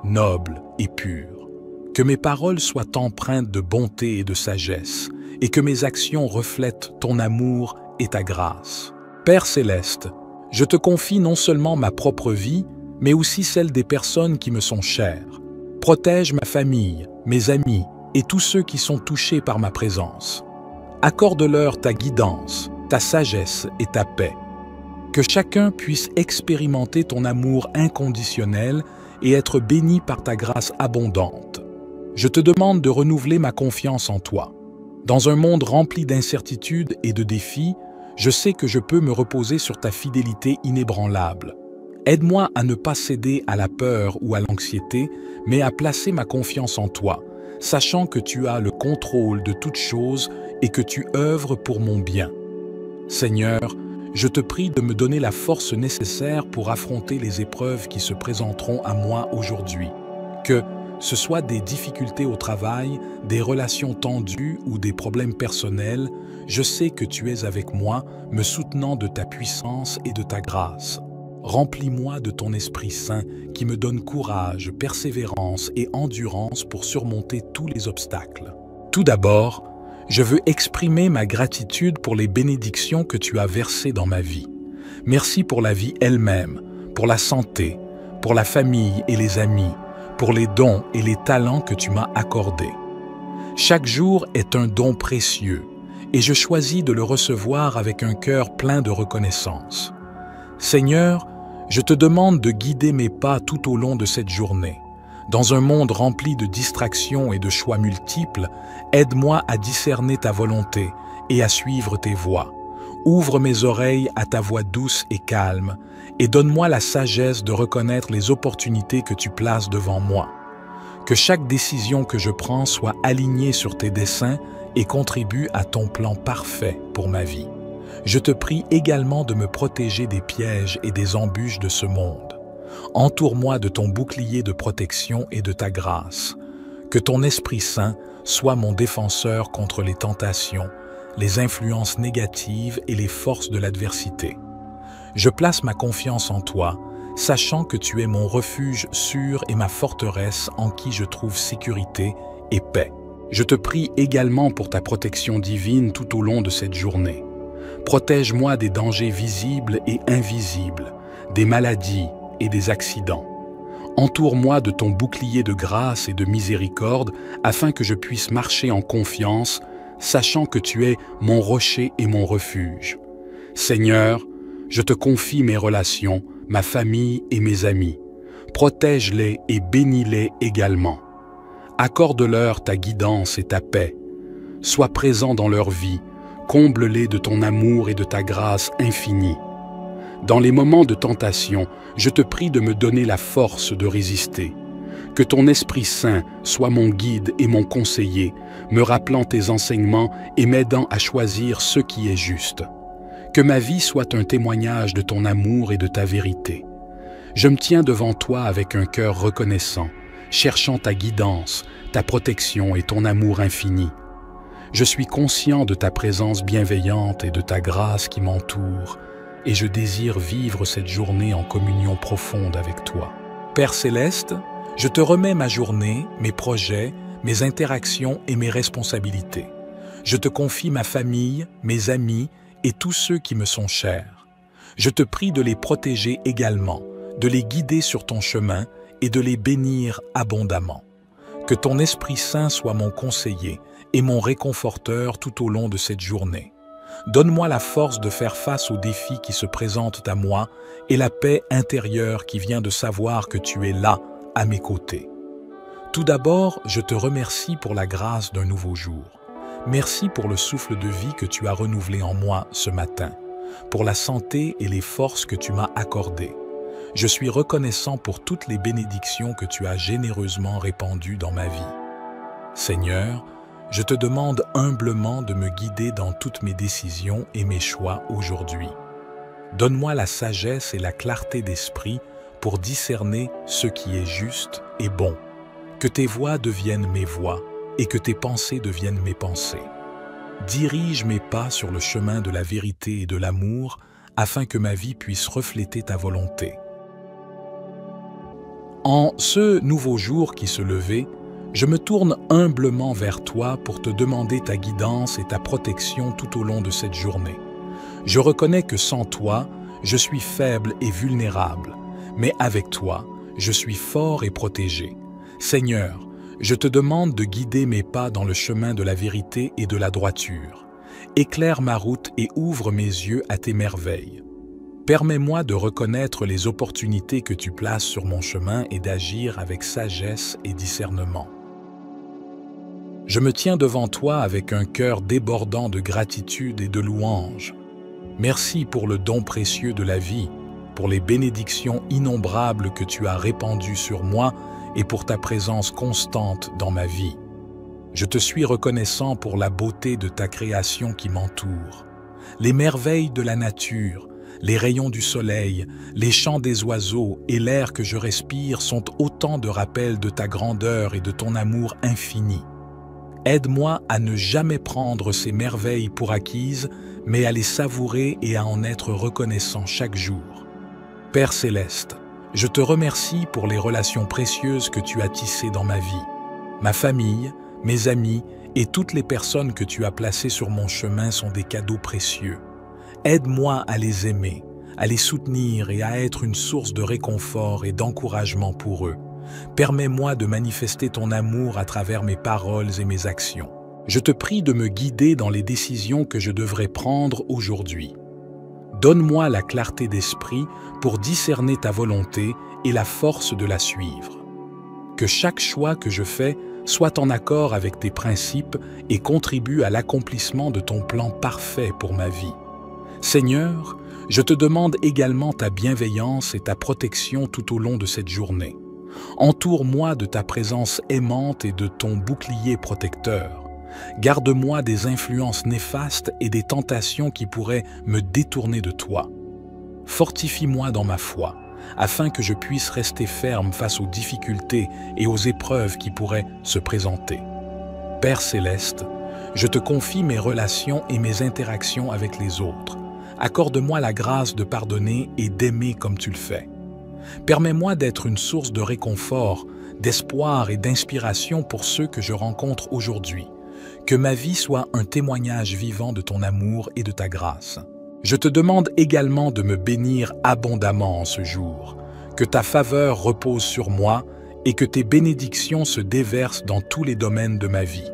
noble et pur. Que mes paroles soient empreintes de bonté et de sagesse, et que mes actions reflètent ton amour et ta grâce. Père céleste, je te confie non seulement ma propre vie, mais aussi celle des personnes qui me sont chères. Protège ma famille, mes amis et tous ceux qui sont touchés par ma présence. Accorde-leur ta guidance, ta sagesse et ta paix. Que chacun puisse expérimenter ton amour inconditionnel et être béni par ta grâce abondante. Je te demande de renouveler ma confiance en toi. Dans un monde rempli d'incertitudes et de défis, je sais que je peux me reposer sur ta fidélité inébranlable. Aide-moi à ne pas céder à la peur ou à l'anxiété, mais à placer ma confiance en toi, sachant que tu as le contrôle de toutes choses et que tu œuvres pour mon bien. Seigneur, je te prie de me donner la force nécessaire pour affronter les épreuves qui se présenteront à moi aujourd'hui. Que ce soit des difficultés au travail, des relations tendues ou des problèmes personnels, je sais que tu es avec moi, me soutenant de ta puissance et de ta grâce. Remplis-moi de ton Esprit Saint qui me donne courage, persévérance et endurance pour surmonter tous les obstacles. Tout d'abord, je veux exprimer ma gratitude pour les bénédictions que tu as versées dans ma vie. Merci pour la vie elle-même, pour la santé, pour la famille et les amis, pour les dons et les talents que tu m'as accordés. Chaque jour est un don précieux et je choisis de le recevoir avec un cœur plein de reconnaissance. Seigneur, je te demande de guider mes pas tout au long de cette journée. Dans un monde rempli de distractions et de choix multiples, aide-moi à discerner ta volonté et à suivre tes voies. Ouvre mes oreilles à ta voix douce et calme et donne-moi la sagesse de reconnaître les opportunités que tu places devant moi. Que chaque décision que je prends soit alignée sur tes desseins et contribue à ton plan parfait pour ma vie. Je te prie également de me protéger des pièges et des embûches de ce monde. Entoure-moi de ton bouclier de protection et de ta grâce. Que ton Esprit Saint soit mon défenseur contre les tentations, les influences négatives et les forces de l'adversité. Je place ma confiance en toi, sachant que tu es mon refuge sûr et ma forteresse en qui je trouve sécurité et paix. Je te prie également pour ta protection divine tout au long de cette journée. Protège-moi des dangers visibles et invisibles, des maladies et des accidents. Entoure-moi de ton bouclier de grâce et de miséricorde afin que je puisse marcher en confiance, sachant que tu es mon rocher et mon refuge. Seigneur, je te confie mes relations, ma famille et mes amis. Protège-les et bénis-les également. Accorde-leur ta guidance et ta paix. Sois présent dans leur vie, comble-les de ton amour et de ta grâce infinie. Dans les moments de tentation, je te prie de me donner la force de résister. Que ton Esprit Saint soit mon guide et mon conseiller, me rappelant tes enseignements et m'aidant à choisir ce qui est juste. Que ma vie soit un témoignage de ton amour et de ta vérité. Je me tiens devant toi avec un cœur reconnaissant, cherchant ta guidance, ta protection et ton amour infini. Je suis conscient de ta présence bienveillante et de ta grâce qui m'entoure, et je désire vivre cette journée en communion profonde avec toi. Père céleste, je te remets ma journée, mes projets, mes interactions et mes responsabilités. Je te confie ma famille, mes amis et tous ceux qui me sont chers. Je te prie de les protéger également, de les guider sur ton chemin et de les bénir abondamment. Que ton Esprit Saint soit mon conseiller et mon réconforteur tout au long de cette journée. Donne-moi la force de faire face aux défis qui se présentent à moi et la paix intérieure qui vient de savoir que tu es là, à mes côtés. Tout d'abord, je te remercie pour la grâce d'un nouveau jour. Merci pour le souffle de vie que tu as renouvelé en moi ce matin, pour la santé et les forces que tu m'as accordées. Je suis reconnaissant pour toutes les bénédictions que tu as généreusement répandues dans ma vie. Seigneur, je te demande humblement de me guider dans toutes mes décisions et mes choix aujourd'hui. Donne-moi la sagesse et la clarté d'esprit pour discerner ce qui est juste et bon. Que tes voies deviennent mes voies et que tes pensées deviennent mes pensées. Dirige mes pas sur le chemin de la vérité et de l'amour afin que ma vie puisse refléter ta volonté. En ce nouveau jour qui se levait, je me tourne humblement vers toi pour te demander ta guidance et ta protection tout au long de cette journée. Je reconnais que sans toi, je suis faible et vulnérable, mais avec toi, je suis fort et protégé. Seigneur, je te demande de guider mes pas dans le chemin de la vérité et de la droiture. Éclaire ma route et ouvre mes yeux à tes merveilles. Permets-moi de reconnaître les opportunités que tu places sur mon chemin et d'agir avec sagesse et discernement. Je me tiens devant toi avec un cœur débordant de gratitude et de louange. Merci pour le don précieux de la vie, pour les bénédictions innombrables que tu as répandues sur moi et pour ta présence constante dans ma vie. Je te suis reconnaissant pour la beauté de ta création qui m'entoure, les merveilles de la nature, les rayons du soleil, les chants des oiseaux et l'air que je respire sont autant de rappels de ta grandeur et de ton amour infini. Aide-moi à ne jamais prendre ces merveilles pour acquises, mais à les savourer et à en être reconnaissant chaque jour. Père Céleste, je te remercie pour les relations précieuses que tu as tissées dans ma vie. Ma famille, mes amis et toutes les personnes que tu as placées sur mon chemin sont des cadeaux précieux. Aide-moi à les aimer, à les soutenir et à être une source de réconfort et d'encouragement pour eux. Permets-moi de manifester ton amour à travers mes paroles et mes actions. Je te prie de me guider dans les décisions que je devrais prendre aujourd'hui. Donne-moi la clarté d'esprit pour discerner ta volonté et la force de la suivre. Que chaque choix que je fais soit en accord avec tes principes et contribue à l'accomplissement de ton plan parfait pour ma vie. Seigneur, je te demande également ta bienveillance et ta protection tout au long de cette journée. Entoure-moi de ta présence aimante et de ton bouclier protecteur. Garde-moi des influences néfastes et des tentations qui pourraient me détourner de toi. Fortifie-moi dans ma foi, afin que je puisse rester ferme face aux difficultés et aux épreuves qui pourraient se présenter. Père Céleste, je te confie mes relations et mes interactions avec les autres. Accorde-moi la grâce de pardonner et d'aimer comme tu le fais. Permets-moi d'être une source de réconfort, d'espoir et d'inspiration pour ceux que je rencontre aujourd'hui. Que ma vie soit un témoignage vivant de ton amour et de ta grâce. Je te demande également de me bénir abondamment en ce jour. Que ta faveur repose sur moi et que tes bénédictions se déversent dans tous les domaines de ma vie.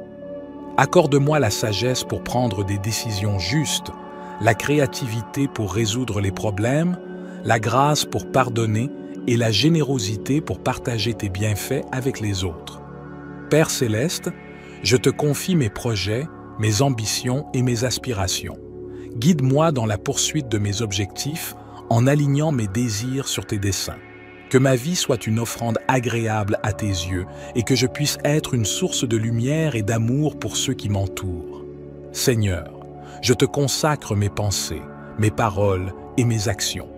Accorde-moi la sagesse pour prendre des décisions justes, la créativité pour résoudre les problèmes, la grâce pour pardonner et la générosité pour partager tes bienfaits avec les autres. Père Céleste, je te confie mes projets, mes ambitions et mes aspirations. Guide-moi dans la poursuite de mes objectifs en alignant mes désirs sur tes desseins. Que ma vie soit une offrande agréable à tes yeux et que je puisse être une source de lumière et d'amour pour ceux qui m'entourent. Seigneur, je te consacre mes pensées, mes paroles et mes actions.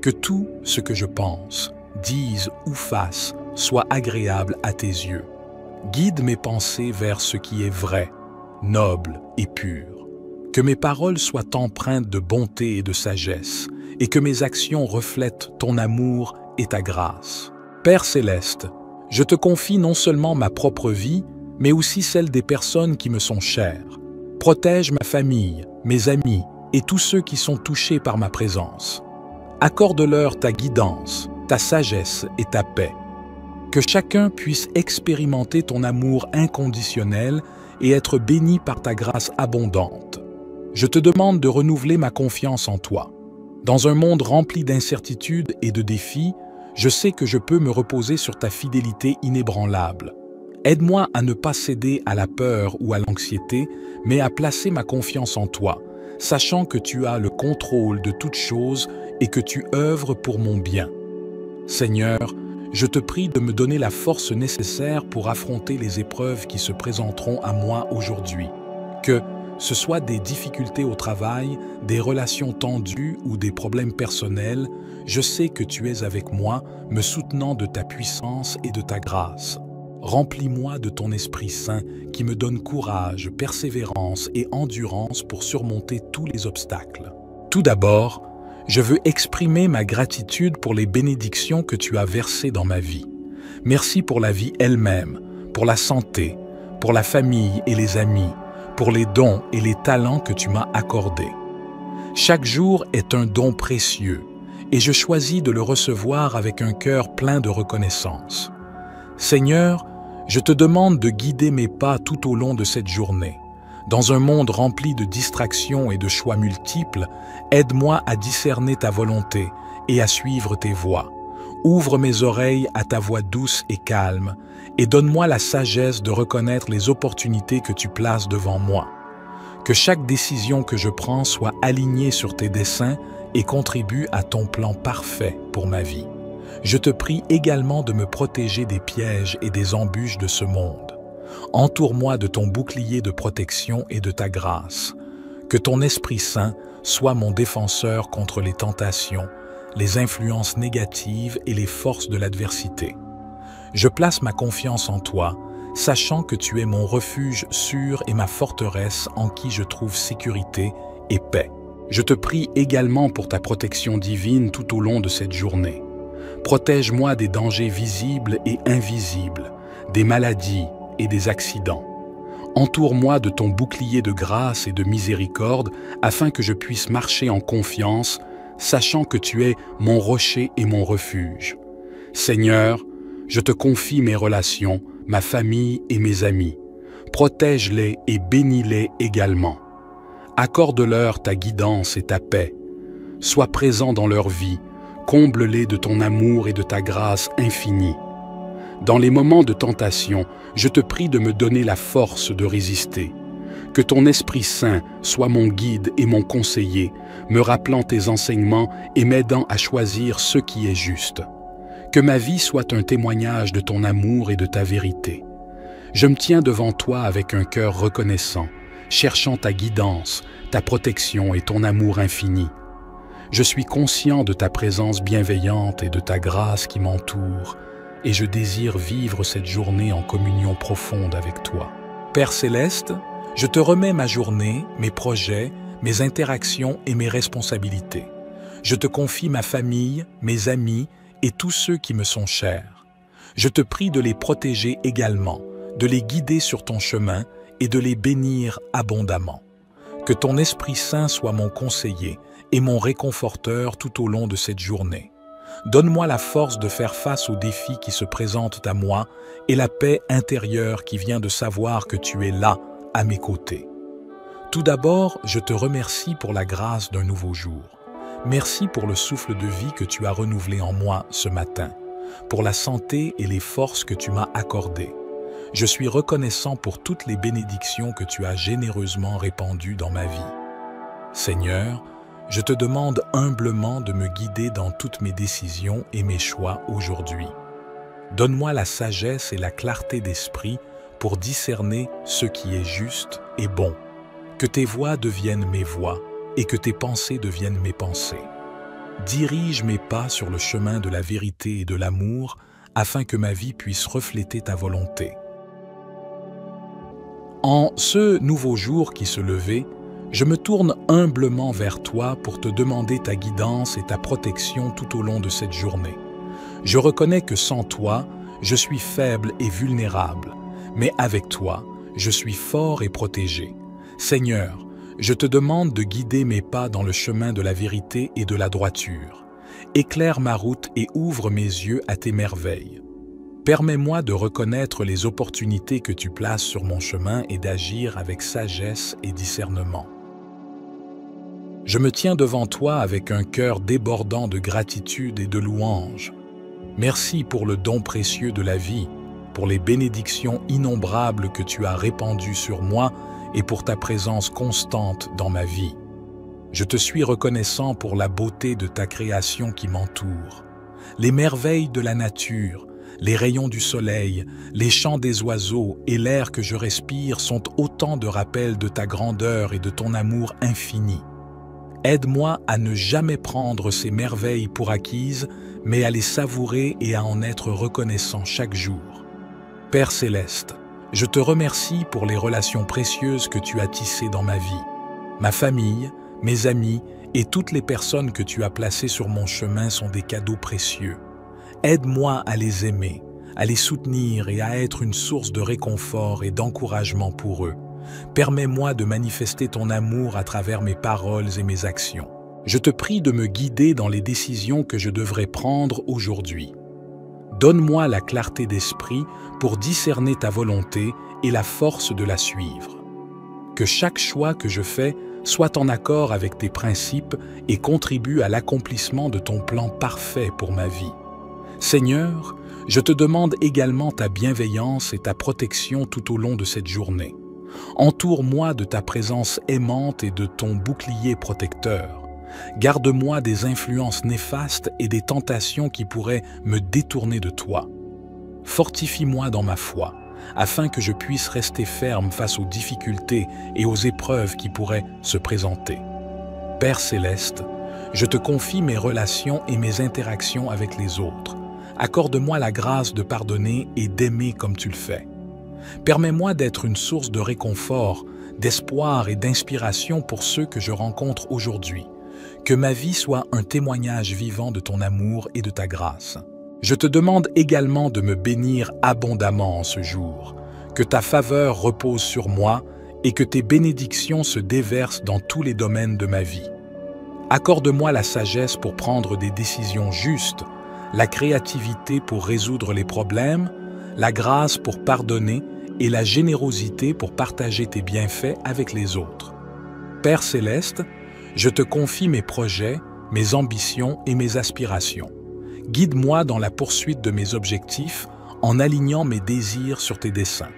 Que tout ce que je pense, dise ou fasse soit agréable à tes yeux. Guide mes pensées vers ce qui est vrai, noble et pur. Que mes paroles soient empreintes de bonté et de sagesse, et que mes actions reflètent ton amour et ta grâce. Père Céleste, je te confie non seulement ma propre vie, mais aussi celle des personnes qui me sont chères. Protège ma famille, mes amis et tous ceux qui sont touchés par ma présence. Accorde-leur ta guidance, ta sagesse et ta paix. Que chacun puisse expérimenter ton amour inconditionnel et être béni par ta grâce abondante. Je te demande de renouveler ma confiance en toi. Dans un monde rempli d'incertitudes et de défis, je sais que je peux me reposer sur ta fidélité inébranlable. Aide-moi à ne pas céder à la peur ou à l'anxiété, mais à placer ma confiance en toi, sachant que tu as le contrôle de toutes choses et que tu œuvres pour mon bien. Seigneur, je te prie de me donner la force nécessaire pour affronter les épreuves qui se présenteront à moi aujourd'hui. Que ce soit des difficultés au travail, des relations tendues ou des problèmes personnels, je sais que tu es avec moi, me soutenant de ta puissance et de ta grâce. Remplis-moi de ton Esprit Saint qui me donne courage, persévérance et endurance pour surmonter tous les obstacles. Tout d'abord, je veux exprimer ma gratitude pour les bénédictions que tu as versées dans ma vie. Merci pour la vie elle-même, pour la santé, pour la famille et les amis, pour les dons et les talents que tu m'as accordés. Chaque jour est un don précieux et je choisis de le recevoir avec un cœur plein de reconnaissance. Seigneur, je te demande de guider mes pas tout au long de cette journée. Dans un monde rempli de distractions et de choix multiples, aide-moi à discerner ta volonté et à suivre tes voies. Ouvre mes oreilles à ta voix douce et calme et donne-moi la sagesse de reconnaître les opportunités que tu places devant moi. Que chaque décision que je prends soit alignée sur tes desseins et contribue à ton plan parfait pour ma vie. Je te prie également de me protéger des pièges et des embûches de ce monde. Entoure-moi de ton bouclier de protection et de ta grâce. Que ton Esprit Saint soit mon défenseur contre les tentations, les influences négatives et les forces de l'adversité. Je place ma confiance en toi, sachant que tu es mon refuge sûr et ma forteresse en qui je trouve sécurité et paix. Je te prie également pour ta protection divine tout au long de cette journée. Protège-moi des dangers visibles et invisibles, des maladies et des accidents. Entoure-moi de ton bouclier de grâce et de miséricorde afin que je puisse marcher en confiance, sachant que tu es mon rocher et mon refuge. Seigneur, je te confie mes relations, ma famille et mes amis. Protège-les et bénis-les également. Accorde-leur ta guidance et ta paix. Sois présent dans leur vie. Comble-les de ton amour et de ta grâce infinie. Dans les moments de tentation, je te prie de me donner la force de résister. Que ton Esprit Saint soit mon guide et mon conseiller, me rappelant tes enseignements et m'aidant à choisir ce qui est juste. Que ma vie soit un témoignage de ton amour et de ta vérité. Je me tiens devant toi avec un cœur reconnaissant, cherchant ta guidance, ta protection et ton amour infini. Je suis conscient de ta présence bienveillante et de ta grâce qui m'entoure, et je désire vivre cette journée en communion profonde avec toi. Père Céleste, je te remets ma journée, mes projets, mes interactions et mes responsabilités. Je te confie ma famille, mes amis et tous ceux qui me sont chers. Je te prie de les protéger également, de les guider sur ton chemin et de les bénir abondamment. Que ton Esprit Saint soit mon conseiller et mon réconforteur tout au long de cette journée. Donne-moi la force de faire face aux défis qui se présentent à moi et la paix intérieure qui vient de savoir que tu es là, à mes côtés. Tout d'abord, je te remercie pour la grâce d'un nouveau jour. Merci pour le souffle de vie que tu as renouvelé en moi ce matin, pour la santé et les forces que tu m'as accordées. Je suis reconnaissant pour toutes les bénédictions que tu as généreusement répandues dans ma vie. Seigneur, je te demande humblement de me guider dans toutes mes décisions et mes choix aujourd'hui. Donne-moi la sagesse et la clarté d'esprit pour discerner ce qui est juste et bon. Que tes voies deviennent mes voies et que tes pensées deviennent mes pensées. Dirige mes pas sur le chemin de la vérité et de l'amour afin que ma vie puisse refléter ta volonté. En ce nouveau jour qui se levait, je me tourne humblement vers toi pour te demander ta guidance et ta protection tout au long de cette journée. Je reconnais que sans toi, je suis faible et vulnérable, mais avec toi, je suis fort et protégé. Seigneur, je te demande de guider mes pas dans le chemin de la vérité et de la droiture. éclaire ma route et ouvre mes yeux à tes merveilles. Permets-moi de reconnaître les opportunités que tu places sur mon chemin et d'agir avec sagesse et discernement. Je me tiens devant toi avec un cœur débordant de gratitude et de louange. Merci pour le don précieux de la vie, pour les bénédictions innombrables que tu as répandues sur moi et pour ta présence constante dans ma vie. Je te suis reconnaissant pour la beauté de ta création qui m'entoure, les merveilles de la nature, les rayons du soleil, les chants des oiseaux et l'air que je respire sont autant de rappels de ta grandeur et de ton amour infini. Aide-moi à ne jamais prendre ces merveilles pour acquises, mais à les savourer et à en être reconnaissant chaque jour. Père céleste, je te remercie pour les relations précieuses que tu as tissées dans ma vie. Ma famille, mes amis et toutes les personnes que tu as placées sur mon chemin sont des cadeaux précieux. Aide-moi à les aimer, à les soutenir et à être une source de réconfort et d'encouragement pour eux. Permets-moi de manifester ton amour à travers mes paroles et mes actions. Je te prie de me guider dans les décisions que je devrais prendre aujourd'hui. Donne-moi la clarté d'esprit pour discerner ta volonté et la force de la suivre. Que chaque choix que je fais soit en accord avec tes principes et contribue à l'accomplissement de ton plan parfait pour ma vie. Seigneur, je te demande également ta bienveillance et ta protection tout au long de cette journée. Entoure-moi de ta présence aimante et de ton bouclier protecteur. Garde-moi des influences néfastes et des tentations qui pourraient me détourner de toi. Fortifie-moi dans ma foi, afin que je puisse rester ferme face aux difficultés et aux épreuves qui pourraient se présenter. Père céleste, je te confie mes relations et mes interactions avec les autres. Accorde-moi la grâce de pardonner et d'aimer comme tu le fais. Permets-moi d'être une source de réconfort, d'espoir et d'inspiration pour ceux que je rencontre aujourd'hui. Que ma vie soit un témoignage vivant de ton amour et de ta grâce. Je te demande également de me bénir abondamment en ce jour. Que ta faveur repose sur moi et que tes bénédictions se déversent dans tous les domaines de ma vie. Accorde-moi la sagesse pour prendre des décisions justes, la créativité pour résoudre les problèmes, la grâce pour pardonner et la générosité pour partager tes bienfaits avec les autres. Père céleste, je te confie mes projets, mes ambitions et mes aspirations. Guide-moi dans la poursuite de mes objectifs en alignant mes désirs sur tes desseins.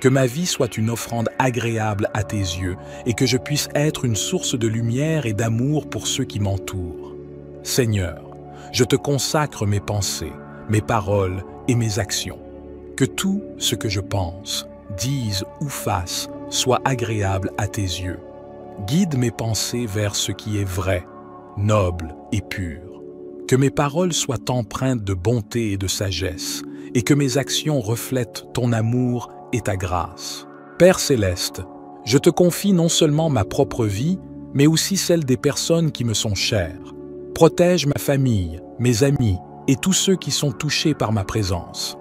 Que ma vie soit une offrande agréable à tes yeux et que je puisse être une source de lumière et d'amour pour ceux qui m'entourent. Seigneur, je te consacre mes pensées, mes paroles et mes actions. Que tout ce que je pense, dise ou fasse soit agréable à tes yeux. Guide mes pensées vers ce qui est vrai, noble et pur. Que mes paroles soient empreintes de bonté et de sagesse, et que mes actions reflètent ton amour et ta grâce. Père céleste, je te confie non seulement ma propre vie, mais aussi celle des personnes qui me sont chères. Protège ma famille, mes amis et tous ceux qui sont touchés par ma présence.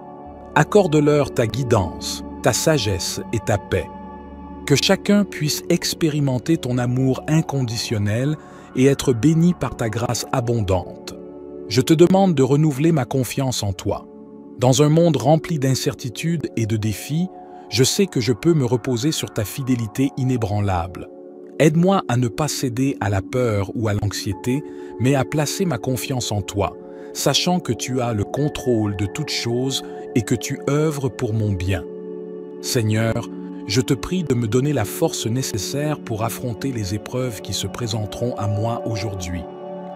Accorde-leur ta guidance, ta sagesse et ta paix. Que chacun puisse expérimenter ton amour inconditionnel et être béni par ta grâce abondante. Je te demande de renouveler ma confiance en toi. Dans un monde rempli d'incertitudes et de défis, je sais que je peux me reposer sur ta fidélité inébranlable. Aide-moi à ne pas céder à la peur ou à l'anxiété, mais à placer ma confiance en toi, sachant que tu as le contrôle de toutes choses et que tu œuvres pour mon bien. Seigneur, je te prie de me donner la force nécessaire pour affronter les épreuves qui se présenteront à moi aujourd'hui.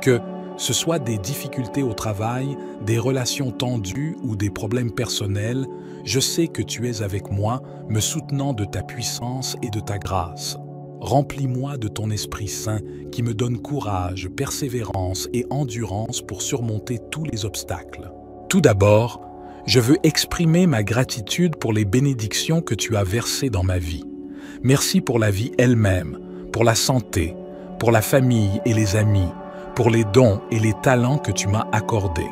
Que ce soit des difficultés au travail, des relations tendues ou des problèmes personnels, je sais que tu es avec moi, me soutenant de ta puissance et de ta grâce. Remplis-moi de ton Esprit Saint qui me donne courage, persévérance et endurance pour surmonter tous les obstacles. Tout d'abord, je veux exprimer ma gratitude pour les bénédictions que tu as versées dans ma vie. Merci pour la vie elle-même, pour la santé, pour la famille et les amis, pour les dons et les talents que tu m'as accordés.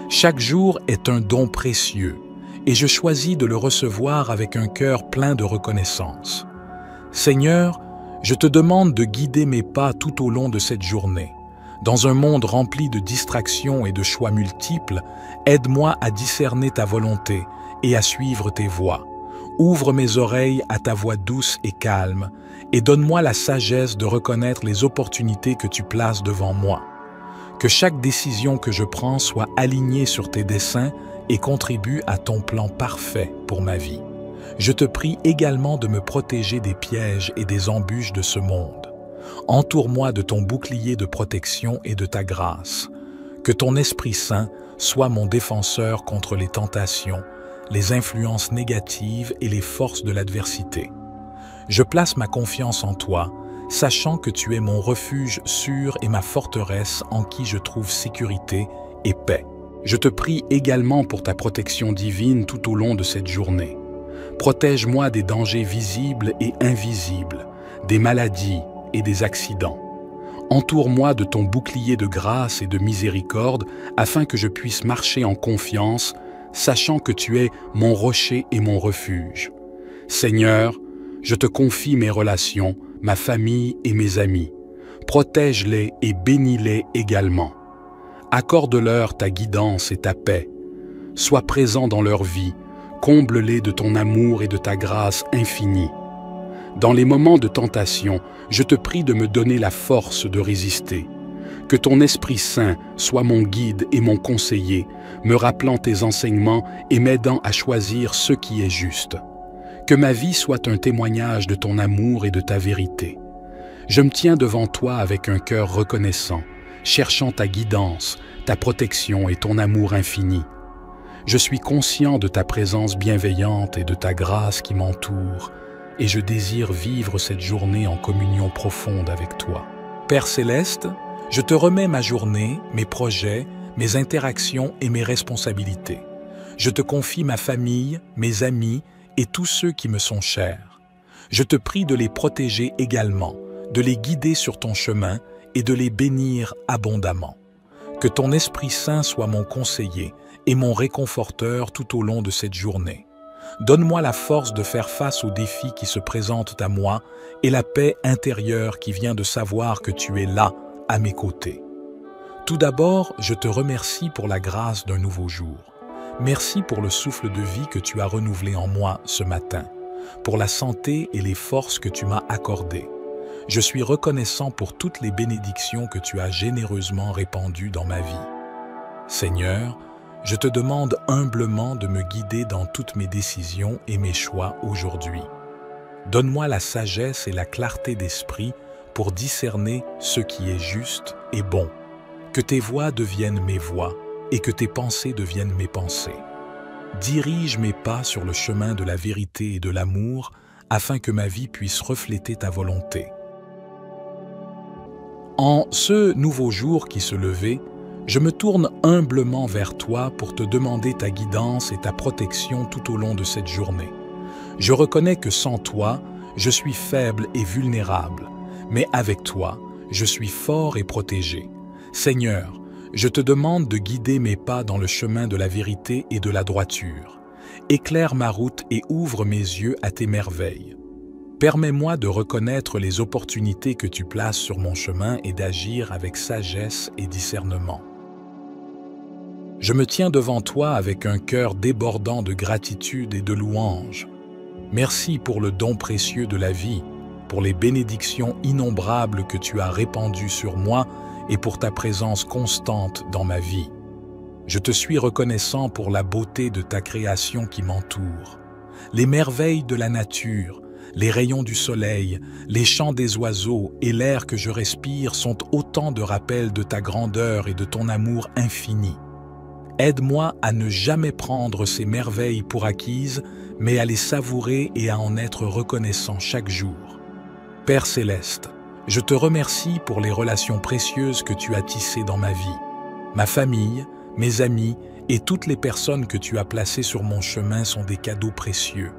Chaque jour est un don précieux et je choisis de le recevoir avec un cœur plein de reconnaissance. Seigneur, je te demande de guider mes pas tout au long de cette journée. Dans un monde rempli de distractions et de choix multiples, aide-moi à discerner ta volonté et à suivre tes voies. Ouvre mes oreilles à ta voix douce et calme, et donne-moi la sagesse de reconnaître les opportunités que tu places devant moi. Que chaque décision que je prends soit alignée sur tes desseins et contribue à ton plan parfait pour ma vie. Je te prie également de me protéger des pièges et des embûches de ce monde. Entoure-moi de ton bouclier de protection et de ta grâce. Que ton Esprit Saint soit mon défenseur contre les tentations, les influences négatives et les forces de l'adversité. Je place ma confiance en toi, sachant que tu es mon refuge sûr et ma forteresse en qui je trouve sécurité et paix. Je te prie également pour ta protection divine tout au long de cette journée. Protège-moi des dangers visibles et invisibles, des maladies et des accidents. Entoure-moi de ton bouclier de grâce et de miséricorde afin que je puisse marcher en confiance, sachant que tu es mon rocher et mon refuge. Seigneur, je te confie mes relations, ma famille et mes amis. Protège-les et bénis-les également. Accorde-leur ta guidance et ta paix. Sois présent dans leur vie, comble-les de ton amour et de ta grâce infinie. Dans les moments de tentation, je te prie de me donner la force de résister. Que ton Esprit Saint soit mon guide et mon conseiller, me rappelant tes enseignements et m'aidant à choisir ce qui est juste. Que ma vie soit un témoignage de ton amour et de ta vérité. Je me tiens devant toi avec un cœur reconnaissant, cherchant ta guidance, ta protection et ton amour infini. Je suis conscient de ta présence bienveillante et de ta grâce qui m'entoure, et je désire vivre cette journée en communion profonde avec toi. Père Céleste, je te remets ma journée, mes projets, mes interactions et mes responsabilités. Je te confie ma famille, mes amis et tous ceux qui me sont chers. Je te prie de les protéger également, de les guider sur ton chemin et de les bénir abondamment. Que ton Esprit Saint soit mon conseiller et mon réconforteur tout au long de cette journée. Donne-moi la force de faire face aux défis qui se présentent à moi et la paix intérieure qui vient de savoir que tu es là, à mes côtés. Tout d'abord, je te remercie pour la grâce d'un nouveau jour. Merci pour le souffle de vie que tu as renouvelé en moi ce matin, pour la santé et les forces que tu m'as accordées. Je suis reconnaissant pour toutes les bénédictions que tu as généreusement répandues dans ma vie. Seigneur, je te demande humblement de me guider dans toutes mes décisions et mes choix aujourd'hui. Donne-moi la sagesse et la clarté d'esprit pour discerner ce qui est juste et bon. Que tes voies deviennent mes voies et que tes pensées deviennent mes pensées. Dirige mes pas sur le chemin de la vérité et de l'amour afin que ma vie puisse refléter ta volonté. En ce nouveau jour qui se levait, je me tourne humblement vers toi pour te demander ta guidance et ta protection tout au long de cette journée. Je reconnais que sans toi, je suis faible et vulnérable, mais avec toi, je suis fort et protégé. Seigneur, je te demande de guider mes pas dans le chemin de la vérité et de la droiture. Éclaire ma route et ouvre mes yeux à tes merveilles. Permets-moi de reconnaître les opportunités que tu places sur mon chemin et d'agir avec sagesse et discernement. Je me tiens devant toi avec un cœur débordant de gratitude et de louange. Merci pour le don précieux de la vie, pour les bénédictions innombrables que tu as répandues sur moi et pour ta présence constante dans ma vie. Je te suis reconnaissant pour la beauté de ta création qui m'entoure. Les merveilles de la nature, les rayons du soleil, les chants des oiseaux et l'air que je respire sont autant de rappels de ta grandeur et de ton amour infini. Aide-moi à ne jamais prendre ces merveilles pour acquises, mais à les savourer et à en être reconnaissant chaque jour. Père Céleste, je te remercie pour les relations précieuses que tu as tissées dans ma vie. Ma famille, mes amis et toutes les personnes que tu as placées sur mon chemin sont des cadeaux précieux.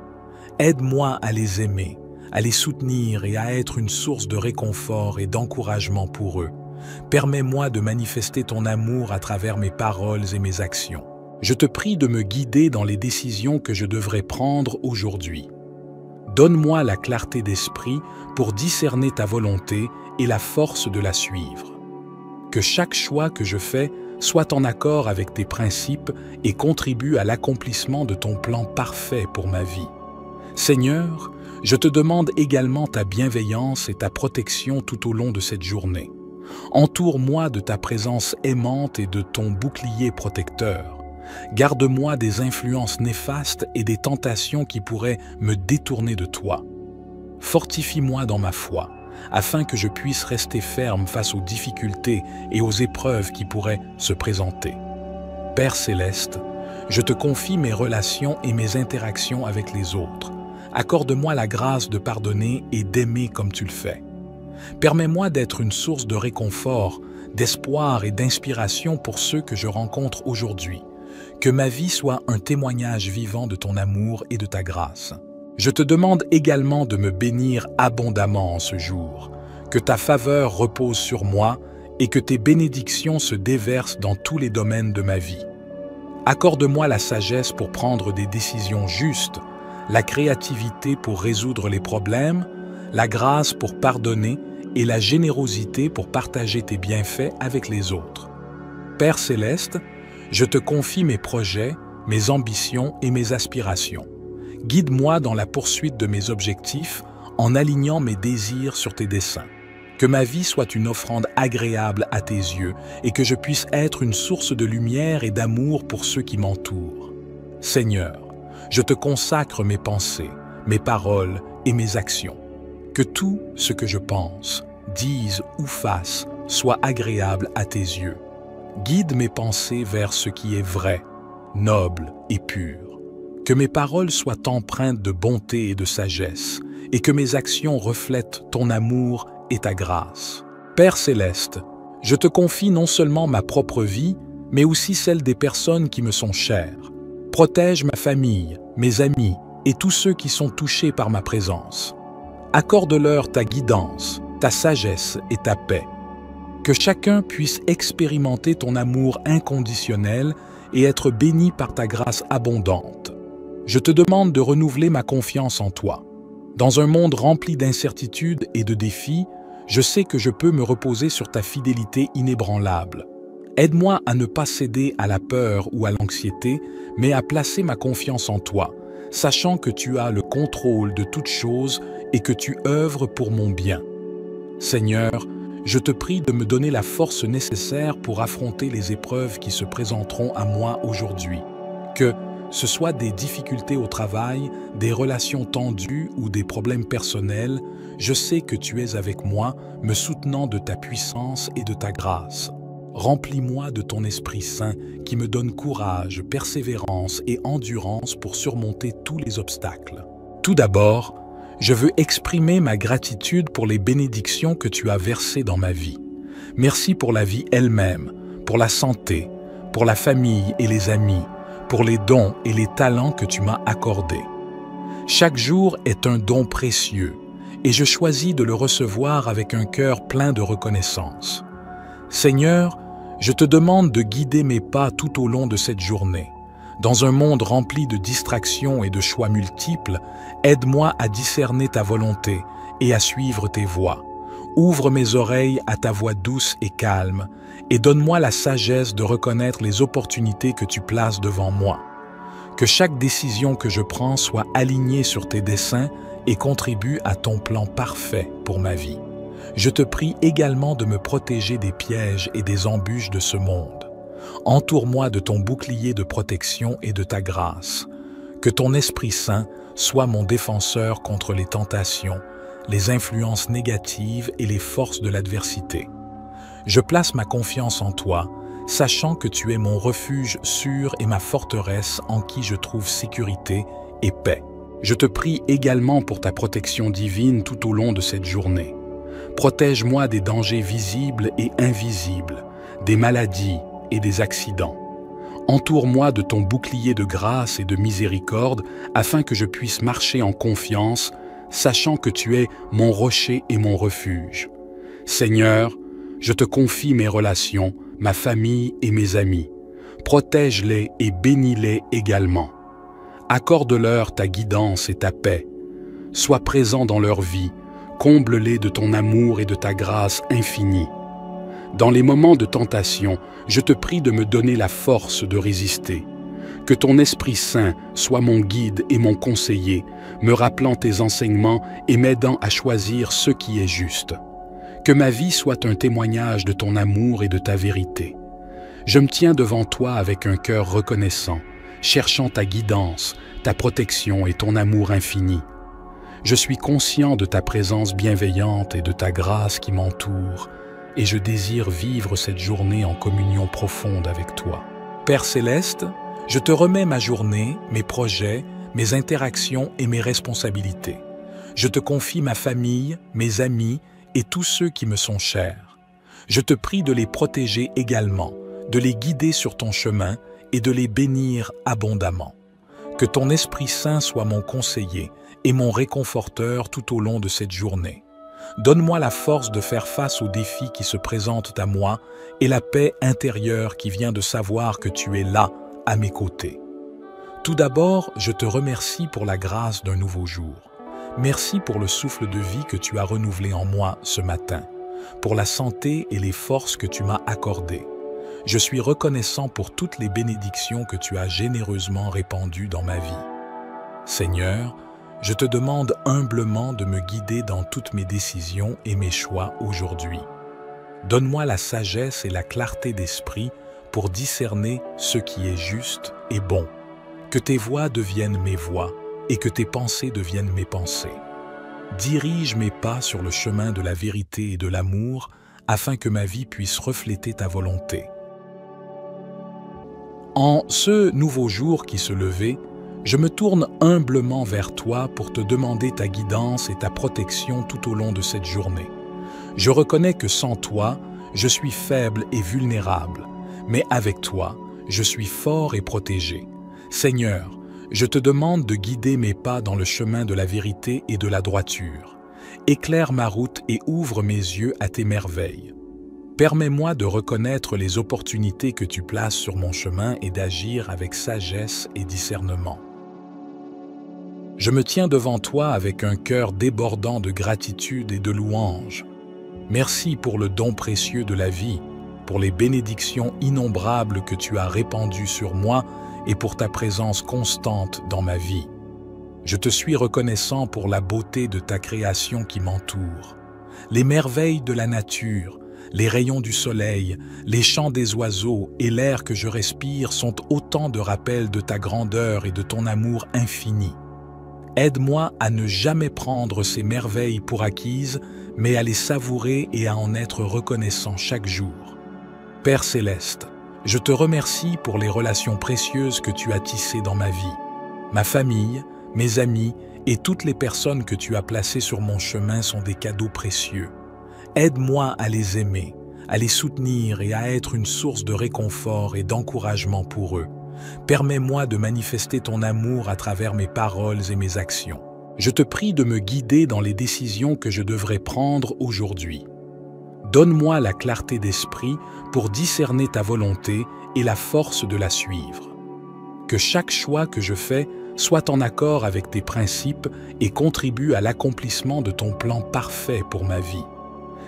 Aide-moi à les aimer, à les soutenir et à être une source de réconfort et d'encouragement pour eux. Permets-moi de manifester ton amour à travers mes paroles et mes actions. Je te prie de me guider dans les décisions que je devrais prendre aujourd'hui. Donne-moi la clarté d'esprit pour discerner ta volonté et la force de la suivre. Que chaque choix que je fais soit en accord avec tes principes et contribue à l'accomplissement de ton plan parfait pour ma vie. Seigneur, je te demande également ta bienveillance et ta protection tout au long de cette journée. Entoure-moi de ta présence aimante et de ton bouclier protecteur. Garde-moi des influences néfastes et des tentations qui pourraient me détourner de toi. Fortifie-moi dans ma foi, afin que je puisse rester ferme face aux difficultés et aux épreuves qui pourraient se présenter. Père céleste, je te confie mes relations et mes interactions avec les autres. Accorde-moi la grâce de pardonner et d'aimer comme tu le fais. Permets-moi d'être une source de réconfort, d'espoir et d'inspiration pour ceux que je rencontre aujourd'hui. Que ma vie soit un témoignage vivant de ton amour et de ta grâce. Je te demande également de me bénir abondamment en ce jour, que ta faveur repose sur moi et que tes bénédictions se déversent dans tous les domaines de ma vie. Accorde-moi la sagesse pour prendre des décisions justes, la créativité pour résoudre les problèmes, la grâce pour pardonner et la générosité pour partager tes bienfaits avec les autres. Père céleste, je te confie mes projets, mes ambitions et mes aspirations. Guide-moi dans la poursuite de mes objectifs en alignant mes désirs sur tes desseins. Que ma vie soit une offrande agréable à tes yeux et que je puisse être une source de lumière et d'amour pour ceux qui m'entourent. Seigneur, je te consacre mes pensées, mes paroles et mes actions. Que tout ce que je pense, dise ou fasse soit agréable à tes yeux. Guide mes pensées vers ce qui est vrai, noble et pur. Que mes paroles soient empreintes de bonté et de sagesse, et que mes actions reflètent ton amour et ta grâce. Père céleste, je te confie non seulement ma propre vie, mais aussi celle des personnes qui me sont chères. Protège ma famille, mes amis et tous ceux qui sont touchés par ma présence. Accorde-leur ta guidance, ta sagesse et ta paix. Que chacun puisse expérimenter ton amour inconditionnel et être béni par ta grâce abondante. Je te demande de renouveler ma confiance en toi. Dans un monde rempli d'incertitudes et de défis, je sais que je peux me reposer sur ta fidélité inébranlable. Aide-moi à ne pas céder à la peur ou à l'anxiété, mais à placer ma confiance en toi, sachant que tu as le contrôle de toutes choses et que tu œuvres pour mon bien. Seigneur, je te prie de me donner la force nécessaire pour affronter les épreuves qui se présenteront à moi aujourd'hui. Que ce soit des difficultés au travail, des relations tendues ou des problèmes personnels, je sais que tu es avec moi, me soutenant de ta puissance et de ta grâce. Remplis-moi de ton Esprit Saint qui me donne courage, persévérance et endurance pour surmonter tous les obstacles. Tout d'abord, je veux exprimer ma gratitude pour les bénédictions que tu as versées dans ma vie. Merci pour la vie elle-même, pour la santé, pour la famille et les amis, pour les dons et les talents que tu m'as accordés. Chaque jour est un don précieux et je choisis de le recevoir avec un cœur plein de reconnaissance. Seigneur, je te demande de guider mes pas tout au long de cette journée. Dans un monde rempli de distractions et de choix multiples, aide-moi à discerner ta volonté et à suivre tes voies. Ouvre mes oreilles à ta voix douce et calme et donne-moi la sagesse de reconnaître les opportunités que tu places devant moi. Que chaque décision que je prends soit alignée sur tes desseins et contribue à ton plan parfait pour ma vie. Je te prie également de me protéger des pièges et des embûches de ce monde. Entoure-moi de ton bouclier de protection et de ta grâce. Que ton Esprit Saint soit mon défenseur contre les tentations, les influences négatives et les forces de l'adversité. Je place ma confiance en toi, sachant que tu es mon refuge sûr et ma forteresse en qui je trouve sécurité et paix. Je te prie également pour ta protection divine tout au long de cette journée. Protège-moi des dangers visibles et invisibles, des maladies et des accidents. Entoure-moi de ton bouclier de grâce et de miséricorde afin que je puisse marcher en confiance, sachant que tu es mon rocher et mon refuge. Seigneur, je te confie mes relations, ma famille et mes amis. Protège-les et bénis-les également. Accorde-leur ta guidance et ta paix. Sois présent dans leur vie, comble-les de ton amour et de ta grâce infinie. Dans les moments de tentation, je te prie de me donner la force de résister. Que ton Esprit Saint soit mon guide et mon conseiller, me rappelant tes enseignements et m'aidant à choisir ce qui est juste. Que ma vie soit un témoignage de ton amour et de ta vérité. Je me tiens devant toi avec un cœur reconnaissant, cherchant ta guidance, ta protection et ton amour infini. Je suis conscient de ta présence bienveillante et de ta grâce qui m'entoure, et je désire vivre cette journée en communion profonde avec toi. Père Céleste, je te remets ma journée, mes projets, mes interactions et mes responsabilités. Je te confie ma famille, mes amis et tous ceux qui me sont chers. Je te prie de les protéger également, de les guider sur ton chemin et de les bénir abondamment. Que ton Esprit Saint soit mon conseiller et mon réconforteur tout au long de cette journée. Donne-moi la force de faire face aux défis qui se présentent à moi et la paix intérieure qui vient de savoir que tu es là, à mes côtés. Tout d'abord, je te remercie pour la grâce d'un nouveau jour. Merci pour le souffle de vie que tu as renouvelé en moi ce matin, pour la santé et les forces que tu m'as accordées. Je suis reconnaissant pour toutes les bénédictions que tu as généreusement répandues dans ma vie. Seigneur, je te demande humblement de me guider dans toutes mes décisions et mes choix aujourd'hui. Donne-moi la sagesse et la clarté d'esprit pour discerner ce qui est juste et bon. Que tes voies deviennent mes voies et que tes pensées deviennent mes pensées. Dirige mes pas sur le chemin de la vérité et de l'amour afin que ma vie puisse refléter ta volonté. En ce nouveau jour qui se levait, je me tourne humblement vers toi pour te demander ta guidance et ta protection tout au long de cette journée. Je reconnais que sans toi, je suis faible et vulnérable, mais avec toi, je suis fort et protégé. Seigneur, je te demande de guider mes pas dans le chemin de la vérité et de la droiture. Éclaire ma route et ouvre mes yeux à tes merveilles. Permets-moi de reconnaître les opportunités que tu places sur mon chemin et d'agir avec sagesse et discernement. Je me tiens devant toi avec un cœur débordant de gratitude et de louange. Merci pour le don précieux de la vie, pour les bénédictions innombrables que tu as répandues sur moi et pour ta présence constante dans ma vie. Je te suis reconnaissant pour la beauté de ta création qui m'entoure. Les merveilles de la nature, les rayons du soleil, les chants des oiseaux et l'air que je respire sont autant de rappels de ta grandeur et de ton amour infini. Aide-moi à ne jamais prendre ces merveilles pour acquises, mais à les savourer et à en être reconnaissant chaque jour. Père Céleste, je te remercie pour les relations précieuses que tu as tissées dans ma vie. Ma famille, mes amis et toutes les personnes que tu as placées sur mon chemin sont des cadeaux précieux. Aide-moi à les aimer, à les soutenir et à être une source de réconfort et d'encouragement pour eux. Permets-moi de manifester ton amour à travers mes paroles et mes actions. Je te prie de me guider dans les décisions que je devrais prendre aujourd'hui. Donne-moi la clarté d'esprit pour discerner ta volonté et la force de la suivre. Que chaque choix que je fais soit en accord avec tes principes et contribue à l'accomplissement de ton plan parfait pour ma vie.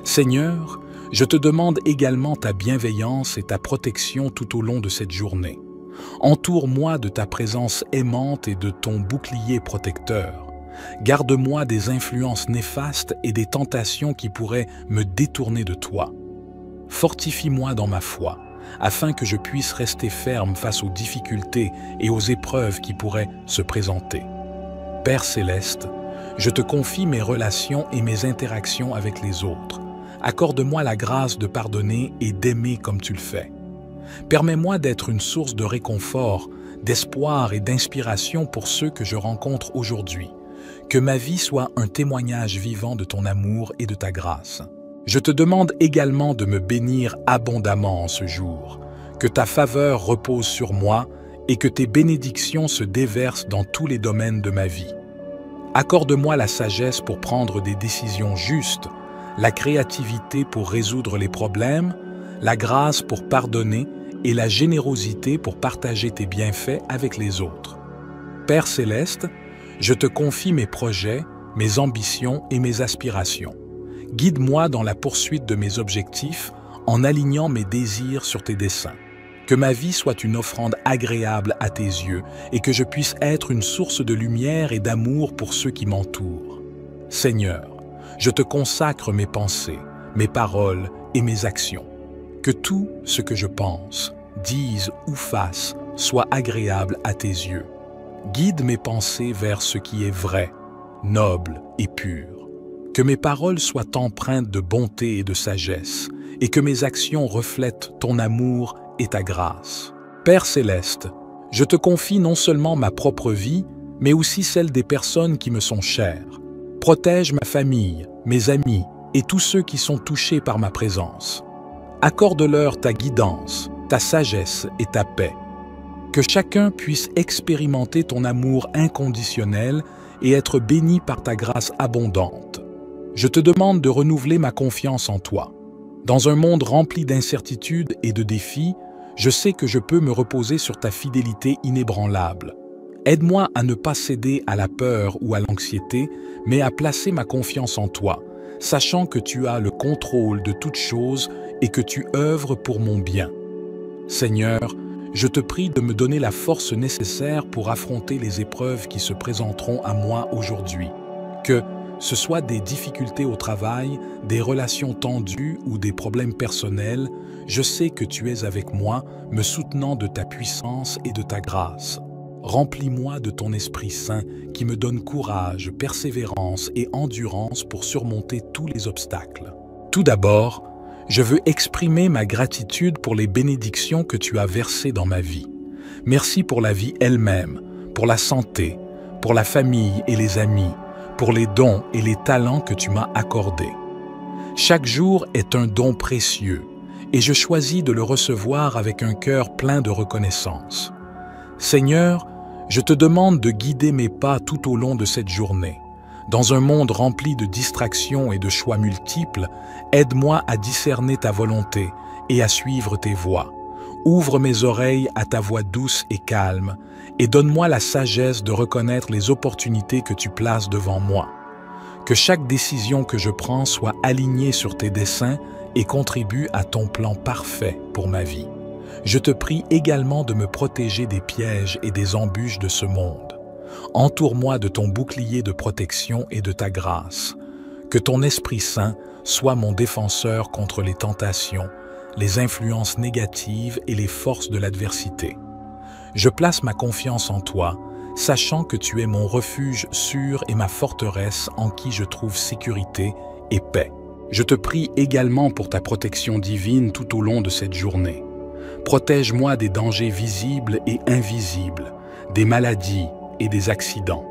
Seigneur, je te demande également ta bienveillance et ta protection tout au long de cette journée. Entoure-moi de ta présence aimante et de ton bouclier protecteur. Garde-moi des influences néfastes et des tentations qui pourraient me détourner de toi. Fortifie-moi dans ma foi, afin que je puisse rester ferme face aux difficultés et aux épreuves qui pourraient se présenter. Père Céleste, je te confie mes relations et mes interactions avec les autres. Accorde-moi la grâce de pardonner et d'aimer comme tu le fais. Permets-moi d'être une source de réconfort, d'espoir et d'inspiration pour ceux que je rencontre aujourd'hui. Que ma vie soit un témoignage vivant de ton amour et de ta grâce. Je te demande également de me bénir abondamment en ce jour. Que ta faveur repose sur moi et que tes bénédictions se déversent dans tous les domaines de ma vie. Accorde-moi la sagesse pour prendre des décisions justes, la créativité pour résoudre les problèmes, la grâce pour pardonner et la générosité pour partager tes bienfaits avec les autres. Père Céleste, je te confie mes projets, mes ambitions et mes aspirations. Guide-moi dans la poursuite de mes objectifs en alignant mes désirs sur tes desseins. Que ma vie soit une offrande agréable à tes yeux et que je puisse être une source de lumière et d'amour pour ceux qui m'entourent. Seigneur, je te consacre mes pensées, mes paroles et mes actions. Que tout ce que je pense, dise ou fasse soit agréable à tes yeux. Guide mes pensées vers ce qui est vrai, noble et pur. Que mes paroles soient empreintes de bonté et de sagesse, et que mes actions reflètent ton amour et ta grâce. Père céleste, je te confie non seulement ma propre vie, mais aussi celle des personnes qui me sont chères. Protège ma famille, mes amis et tous ceux qui sont touchés par ma présence. Accorde-leur ta guidance, ta sagesse et ta paix. Que chacun puisse expérimenter ton amour inconditionnel et être béni par ta grâce abondante. Je te demande de renouveler ma confiance en toi. Dans un monde rempli d'incertitudes et de défis, je sais que je peux me reposer sur ta fidélité inébranlable. Aide-moi à ne pas céder à la peur ou à l'anxiété, mais à placer ma confiance en toi, sachant que tu as le contrôle de toutes choses et que tu œuvres pour mon bien. Seigneur, je te prie de me donner la force nécessaire pour affronter les épreuves qui se présenteront à moi aujourd'hui. Que ce soit des difficultés au travail, des relations tendues ou des problèmes personnels, je sais que tu es avec moi, me soutenant de ta puissance et de ta grâce. Remplis-moi de ton Esprit Saint qui me donne courage, persévérance et endurance pour surmonter tous les obstacles. Tout d'abord, je veux exprimer ma gratitude pour les bénédictions que tu as versées dans ma vie. Merci pour la vie elle-même, pour la santé, pour la famille et les amis, pour les dons et les talents que tu m'as accordés. Chaque jour est un don précieux et je choisis de le recevoir avec un cœur plein de reconnaissance. Seigneur, je te demande de guider mes pas tout au long de cette journée. Dans un monde rempli de distractions et de choix multiples, aide-moi à discerner ta volonté et à suivre tes voies. Ouvre mes oreilles à ta voix douce et calme, et donne-moi la sagesse de reconnaître les opportunités que tu places devant moi. Que chaque décision que je prends soit alignée sur tes desseins et contribue à ton plan parfait pour ma vie. Je te prie également de me protéger des pièges et des embûches de ce monde. Entoure-moi de ton bouclier de protection et de ta grâce. Que ton Esprit Saint soit mon défenseur contre les tentations, les influences négatives et les forces de l'adversité. Je place ma confiance en toi, sachant que tu es mon refuge sûr et ma forteresse en qui je trouve sécurité et paix. Je te prie également pour ta protection divine tout au long de cette journée. Protège-moi des dangers visibles et invisibles, des maladies et des accidents.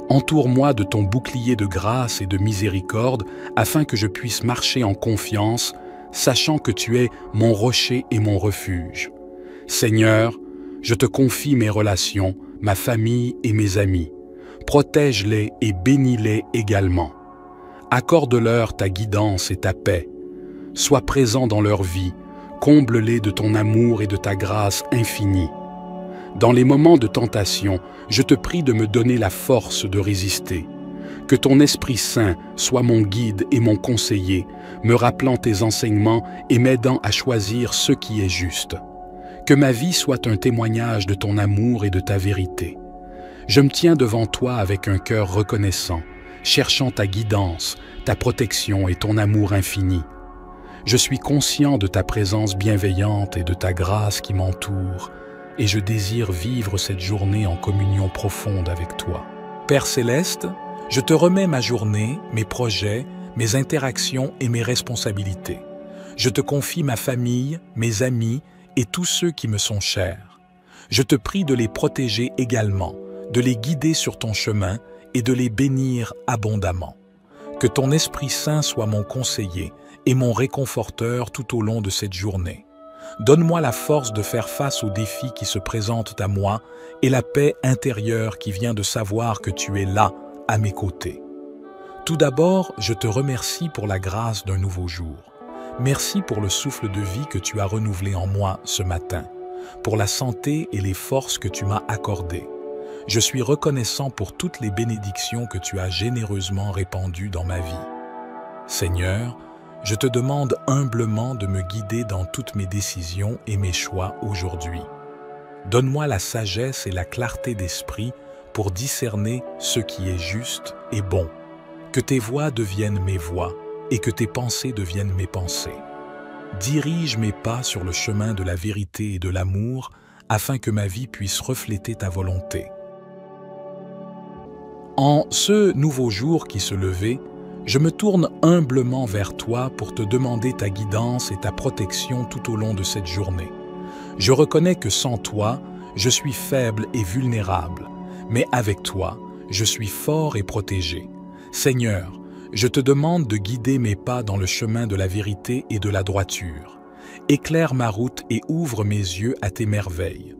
Entoure-moi de ton bouclier de grâce et de miséricorde afin que je puisse marcher en confiance, sachant que tu es mon rocher et mon refuge. Seigneur, je te confie mes relations, ma famille et mes amis. Protège-les et bénis-les également. Accorde-leur ta guidance et ta paix. Sois présent dans leur vie, comble-les de ton amour et de ta grâce infinie. Dans les moments de tentation, je te prie de me donner la force de résister. Que ton Esprit Saint soit mon guide et mon conseiller, me rappelant tes enseignements et m'aidant à choisir ce qui est juste. Que ma vie soit un témoignage de ton amour et de ta vérité. Je me tiens devant toi avec un cœur reconnaissant, cherchant ta guidance, ta protection et ton amour infini. Je suis conscient de ta présence bienveillante et de ta grâce qui m'entoure, et je désire vivre cette journée en communion profonde avec toi. Père céleste, je te remets ma journée, mes projets, mes interactions et mes responsabilités. Je te confie ma famille, mes amis et tous ceux qui me sont chers. Je te prie de les protéger également, de les guider sur ton chemin et de les bénir abondamment. Que ton Esprit Saint soit mon conseiller et mon réconforteur tout au long de cette journée. Donne-moi la force de faire face aux défis qui se présentent à moi et la paix intérieure qui vient de savoir que tu es là, à mes côtés. Tout d'abord, je te remercie pour la grâce d'un nouveau jour. Merci pour le souffle de vie que tu as renouvelé en moi ce matin, pour la santé et les forces que tu m'as accordées. Je suis reconnaissant pour toutes les bénédictions que tu as généreusement répandues dans ma vie. Seigneur, je te demande humblement de me guider dans toutes mes décisions et mes choix aujourd'hui. Donne-moi la sagesse et la clarté d'esprit pour discerner ce qui est juste et bon. Que tes voies deviennent mes voies et que tes pensées deviennent mes pensées. Dirige mes pas sur le chemin de la vérité et de l'amour afin que ma vie puisse refléter ta volonté. En ce nouveau jour qui se levait, je me tourne humblement vers toi pour te demander ta guidance et ta protection tout au long de cette journée. Je reconnais que sans toi, je suis faible et vulnérable, mais avec toi, je suis fort et protégé. Seigneur, je te demande de guider mes pas dans le chemin de la vérité et de la droiture. Éclaire ma route et ouvre mes yeux à tes merveilles.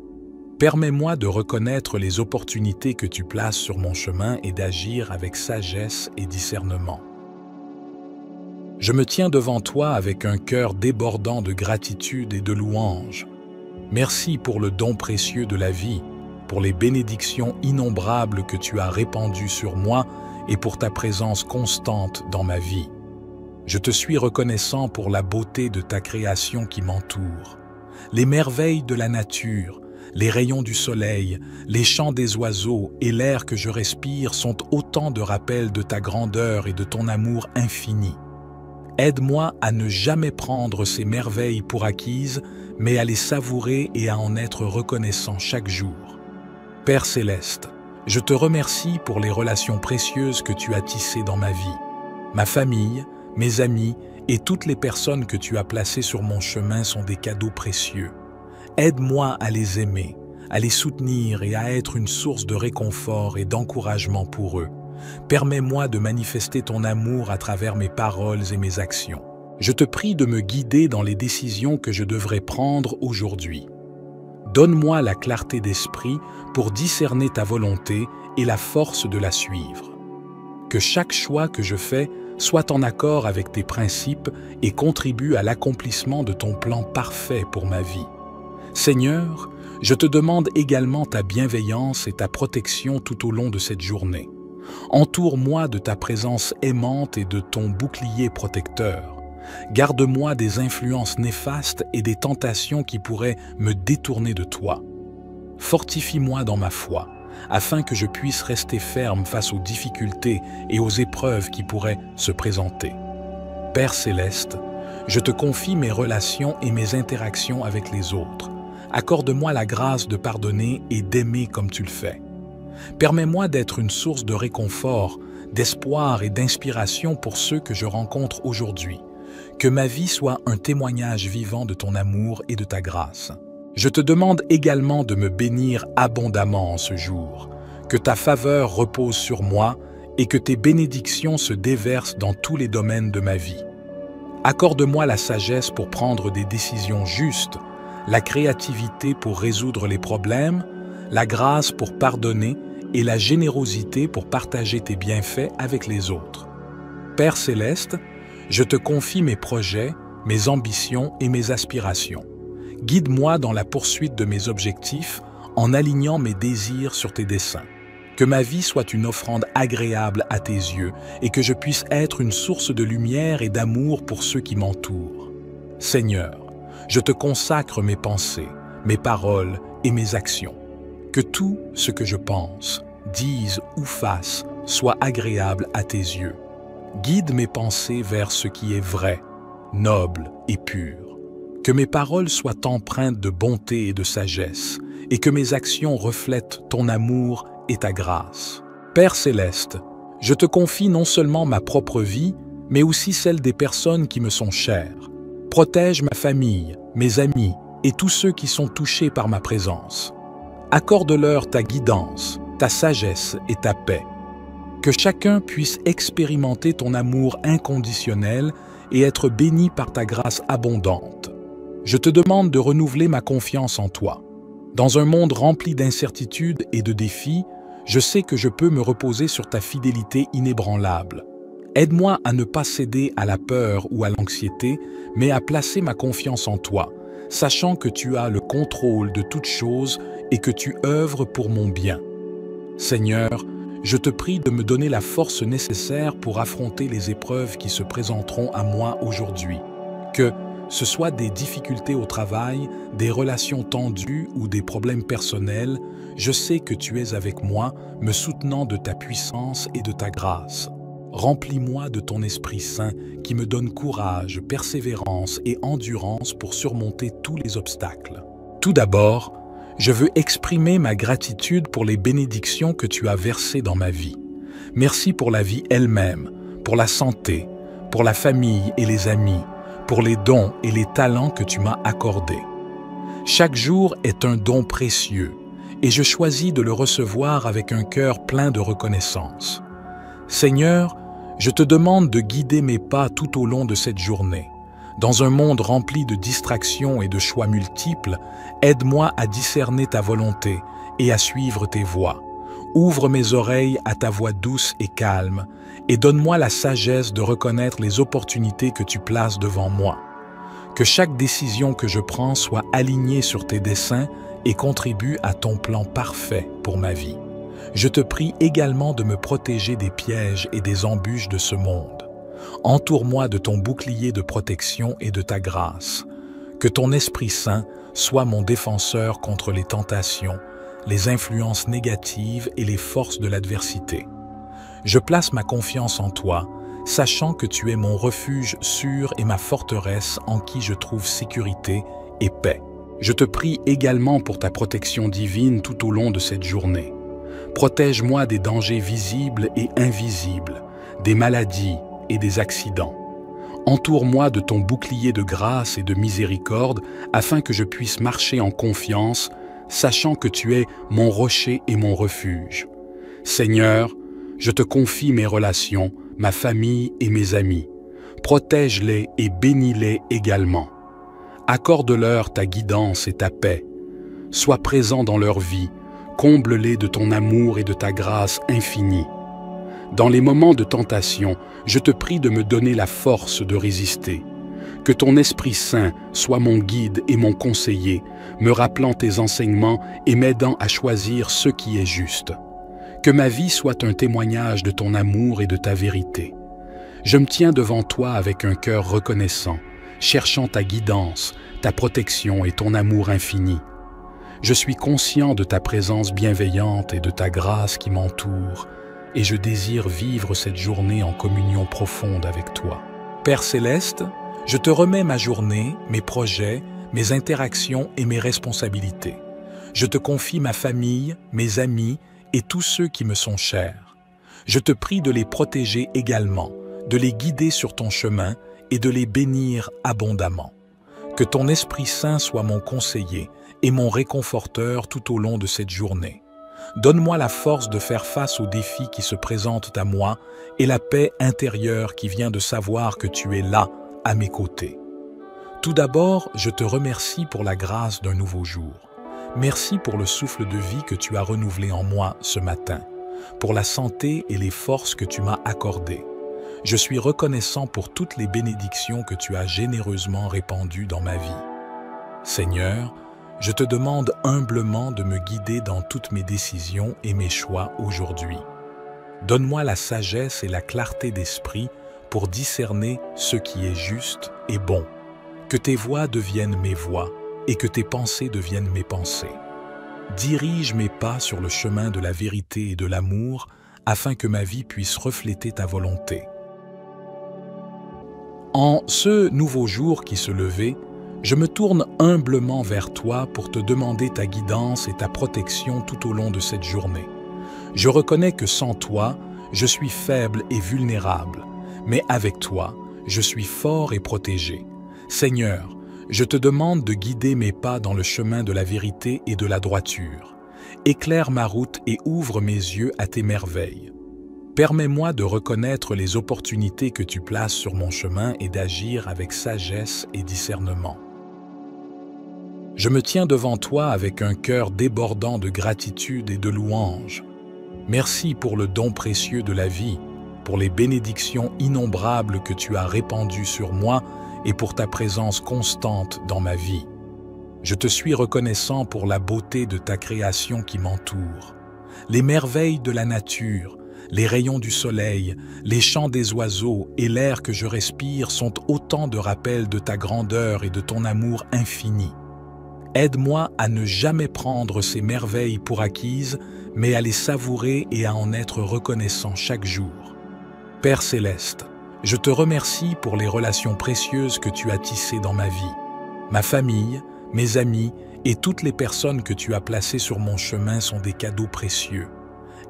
Permets-moi de reconnaître les opportunités que tu places sur mon chemin et d'agir avec sagesse et discernement. Je me tiens devant toi avec un cœur débordant de gratitude et de louange. Merci pour le don précieux de la vie, pour les bénédictions innombrables que tu as répandues sur moi et pour ta présence constante dans ma vie. Je te suis reconnaissant pour la beauté de ta création qui m'entoure. Les merveilles de la nature, les rayons du soleil, les chants des oiseaux et l'air que je respire sont autant de rappels de ta grandeur et de ton amour infini. Aide-moi à ne jamais prendre ces merveilles pour acquises, mais à les savourer et à en être reconnaissant chaque jour. Père céleste, je te remercie pour les relations précieuses que tu as tissées dans ma vie. Ma famille, mes amis et toutes les personnes que tu as placées sur mon chemin sont des cadeaux précieux. Aide-moi à les aimer, à les soutenir et à être une source de réconfort et d'encouragement pour eux. Permets-moi de manifester ton amour à travers mes paroles et mes actions. Je te prie de me guider dans les décisions que je devrais prendre aujourd'hui. Donne-moi la clarté d'esprit pour discerner ta volonté et la force de la suivre. Que chaque choix que je fais soit en accord avec tes principes et contribue à l'accomplissement de ton plan parfait pour ma vie. Seigneur, je te demande également ta bienveillance et ta protection tout au long de cette journée. Entoure-moi de ta présence aimante et de ton bouclier protecteur. Garde-moi des influences néfastes et des tentations qui pourraient me détourner de toi. Fortifie-moi dans ma foi, afin que je puisse rester ferme face aux difficultés et aux épreuves qui pourraient se présenter. Père céleste, je te confie mes relations et mes interactions avec les autres. Accorde-moi la grâce de pardonner et d'aimer comme tu le fais. Permets-moi d'être une source de réconfort, d'espoir et d'inspiration pour ceux que je rencontre aujourd'hui. Que ma vie soit un témoignage vivant de ton amour et de ta grâce. Je te demande également de me bénir abondamment en ce jour. Que ta faveur repose sur moi et que tes bénédictions se déversent dans tous les domaines de ma vie. Accorde-moi la sagesse pour prendre des décisions justes, la créativité pour résoudre les problèmes, la grâce pour pardonner et la générosité pour partager tes bienfaits avec les autres. Père céleste, je te confie mes projets, mes ambitions et mes aspirations. Guide-moi dans la poursuite de mes objectifs en alignant mes désirs sur tes desseins. Que ma vie soit une offrande agréable à tes yeux et que je puisse être une source de lumière et d'amour pour ceux qui m'entourent. Seigneur, je te consacre mes pensées, mes paroles et mes actions. Que tout ce que je pense, dise ou fasse soit agréable à tes yeux. Guide mes pensées vers ce qui est vrai, noble et pur. Que mes paroles soient empreintes de bonté et de sagesse, et que mes actions reflètent ton amour et ta grâce. Père céleste, je te confie non seulement ma propre vie, mais aussi celle des personnes qui me sont chères. Protège ma famille, mes amis et tous ceux qui sont touchés par ma présence. Accorde-leur ta guidance, ta sagesse et ta paix. Que chacun puisse expérimenter ton amour inconditionnel et être béni par ta grâce abondante. Je te demande de renouveler ma confiance en toi. Dans un monde rempli d'incertitudes et de défis, je sais que je peux me reposer sur ta fidélité inébranlable. Aide-moi à ne pas céder à la peur ou à l'anxiété, mais à placer ma confiance en toi, sachant que tu as le contrôle de toutes choses et que tu œuvres pour mon bien. Seigneur, je te prie de me donner la force nécessaire pour affronter les épreuves qui se présenteront à moi aujourd'hui. Que ce soit des difficultés au travail, des relations tendues ou des problèmes personnels, je sais que tu es avec moi, me soutenant de ta puissance et de ta grâce. Remplis-moi de ton Esprit Saint qui me donne courage, persévérance et endurance pour surmonter tous les obstacles. Tout d'abord, je veux exprimer ma gratitude pour les bénédictions que tu as versées dans ma vie. Merci pour la vie elle-même, pour la santé, pour la famille et les amis, pour les dons et les talents que tu m'as accordés. Chaque jour est un don précieux et je choisis de le recevoir avec un cœur plein de reconnaissance. Seigneur, je te demande de guider mes pas tout au long de cette journée. Dans un monde rempli de distractions et de choix multiples, aide-moi à discerner ta volonté et à suivre tes voies. Ouvre mes oreilles à ta voix douce et calme et donne-moi la sagesse de reconnaître les opportunités que tu places devant moi. Que chaque décision que je prends soit alignée sur tes desseins et contribue à ton plan parfait pour ma vie. Je te prie également de me protéger des pièges et des embûches de ce monde. Entoure-moi de ton bouclier de protection et de ta grâce. Que ton Esprit Saint soit mon défenseur contre les tentations, les influences négatives et les forces de l'adversité. Je place ma confiance en toi, sachant que tu es mon refuge sûr et ma forteresse en qui je trouve sécurité et paix. Je te prie également pour ta protection divine tout au long de cette journée. Protège-moi des dangers visibles et invisibles, des maladies et des accidents. Entoure-moi de ton bouclier de grâce et de miséricorde afin que je puisse marcher en confiance, sachant que tu es mon rocher et mon refuge. Seigneur, je te confie mes relations, ma famille et mes amis. Protège-les et bénis-les également. Accorde-leur ta guidance et ta paix. Sois présent dans leur vie, comble-les de ton amour et de ta grâce infinie. Dans les moments de tentation, je te prie de me donner la force de résister. Que ton Esprit Saint soit mon guide et mon conseiller, me rappelant tes enseignements et m'aidant à choisir ce qui est juste. Que ma vie soit un témoignage de ton amour et de ta vérité. Je me tiens devant toi avec un cœur reconnaissant, cherchant ta guidance, ta protection et ton amour infini. Je suis conscient de ta présence bienveillante et de ta grâce qui m'entoure, et je désire vivre cette journée en communion profonde avec toi. Père Céleste, je te remets ma journée, mes projets, mes interactions et mes responsabilités. Je te confie ma famille, mes amis et tous ceux qui me sont chers. Je te prie de les protéger également, de les guider sur ton chemin et de les bénir abondamment. Que ton Esprit Saint soit mon conseiller et mon réconforteur tout au long de cette journée. Donne-moi la force de faire face aux défis qui se présentent à moi et la paix intérieure qui vient de savoir que tu es là, à mes côtés. Tout d'abord, je te remercie pour la grâce d'un nouveau jour. Merci pour le souffle de vie que tu as renouvelé en moi ce matin, pour la santé et les forces que tu m'as accordées. Je suis reconnaissant pour toutes les bénédictions que tu as généreusement répandues dans ma vie. Seigneur, je te demande humblement de me guider dans toutes mes décisions et mes choix aujourd'hui. Donne-moi la sagesse et la clarté d'esprit pour discerner ce qui est juste et bon. Que tes voies deviennent mes voies et que tes pensées deviennent mes pensées. Dirige mes pas sur le chemin de la vérité et de l'amour afin que ma vie puisse refléter ta volonté. En ce nouveau jour qui se levait, je me tourne humblement vers toi pour te demander ta guidance et ta protection tout au long de cette journée. Je reconnais que sans toi, je suis faible et vulnérable, mais avec toi, je suis fort et protégé. Seigneur, je te demande de guider mes pas dans le chemin de la vérité et de la droiture. Éclaire ma route et ouvre mes yeux à tes merveilles. Permets-moi de reconnaître les opportunités que tu places sur mon chemin et d'agir avec sagesse et discernement. Je me tiens devant toi avec un cœur débordant de gratitude et de louange. Merci pour le don précieux de la vie, pour les bénédictions innombrables que tu as répandues sur moi et pour ta présence constante dans ma vie. Je te suis reconnaissant pour la beauté de ta création qui m'entoure. les merveilles de la nature, les rayons du soleil, les chants des oiseaux et l'air que je respire sont autant de rappels de ta grandeur et de ton amour infini. Aide-moi à ne jamais prendre ces merveilles pour acquises, mais à les savourer et à en être reconnaissant chaque jour. Père céleste, je te remercie pour les relations précieuses que tu as tissées dans ma vie. Ma famille, mes amis et toutes les personnes que tu as placées sur mon chemin sont des cadeaux précieux.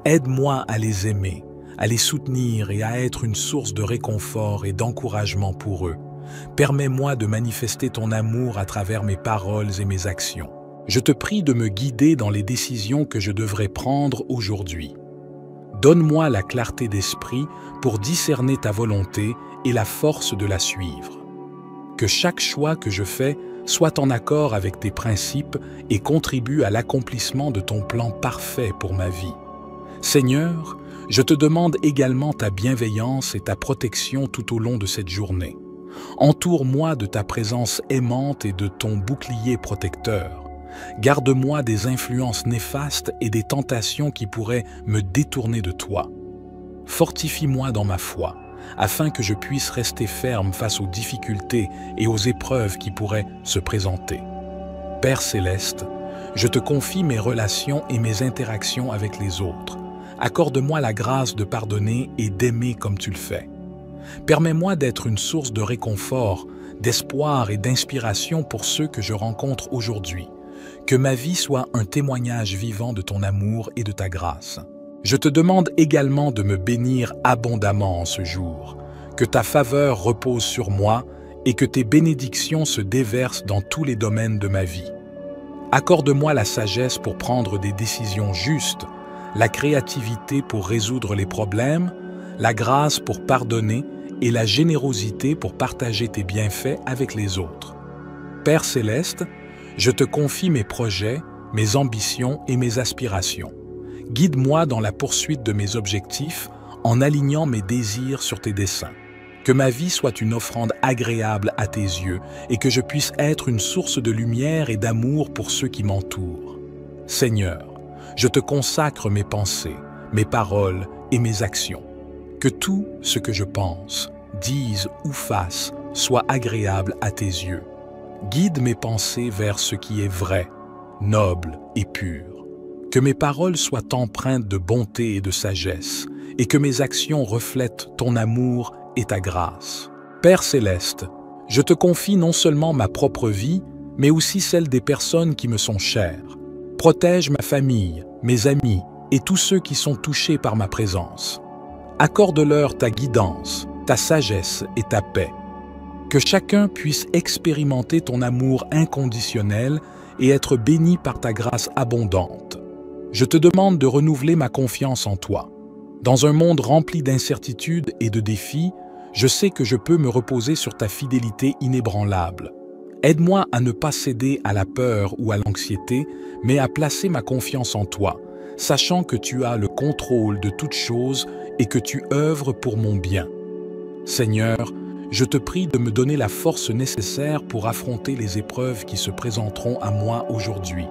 Aide-moi à les aimer, à les soutenir et à être une source de réconfort et d'encouragement pour eux. Permets-moi de manifester ton amour à travers mes paroles et mes actions. Je te prie de me guider dans les décisions que je devrais prendre aujourd'hui. Donne-moi la clarté d'esprit pour discerner ta volonté et la force de la suivre. Que chaque choix que je fais soit en accord avec tes principes et contribue à l'accomplissement de ton plan parfait pour ma vie. Seigneur, je te demande également ta bienveillance et ta protection tout au long de cette journée. Entoure-moi de ta présence aimante et de ton bouclier protecteur. Garde-moi des influences néfastes et des tentations qui pourraient me détourner de toi. Fortifie-moi dans ma foi, afin que je puisse rester ferme face aux difficultés et aux épreuves qui pourraient se présenter. Père céleste, je te confie mes relations et mes interactions avec les autres. Accorde-moi la grâce de pardonner et d'aimer comme tu le fais. Permets-moi d'être une source de réconfort, d'espoir et d'inspiration pour ceux que je rencontre aujourd'hui. Que ma vie soit un témoignage vivant de ton amour et de ta grâce. Je te demande également de me bénir abondamment en ce jour. Que ta faveur repose sur moi et que tes bénédictions se déversent dans tous les domaines de ma vie. Accorde-moi la sagesse pour prendre des décisions justes, la créativité pour résoudre les problèmes, la grâce pour pardonner et la générosité pour partager tes bienfaits avec les autres. Père céleste, je te confie mes projets, mes ambitions et mes aspirations. Guide-moi dans la poursuite de mes objectifs en alignant mes désirs sur tes desseins. Que ma vie soit une offrande agréable à tes yeux et que je puisse être une source de lumière et d'amour pour ceux qui m'entourent. Seigneur, je te consacre mes pensées, mes paroles et mes actions. Que tout ce que je pense, dise ou fasse soit agréable à tes yeux. Guide mes pensées vers ce qui est vrai, noble et pur. Que mes paroles soient empreintes de bonté et de sagesse, et que mes actions reflètent ton amour et ta grâce. Père céleste, je te confie non seulement ma propre vie, mais aussi celle des personnes qui me sont chères. Protège ma famille, mes amis et tous ceux qui sont touchés par ma présence. Accorde-leur ta guidance, ta sagesse et ta paix. Que chacun puisse expérimenter ton amour inconditionnel et être béni par ta grâce abondante. Je te demande de renouveler ma confiance en toi. Dans un monde rempli d'incertitudes et de défis, je sais que je peux me reposer sur ta fidélité inébranlable. Aide-moi à ne pas céder à la peur ou à l'anxiété, mais à placer ma confiance en toi, sachant que tu as le contrôle de toutes choses et que tu œuvres pour mon bien. Seigneur, je te prie de me donner la force nécessaire pour affronter les épreuves qui se présenteront à moi aujourd'hui.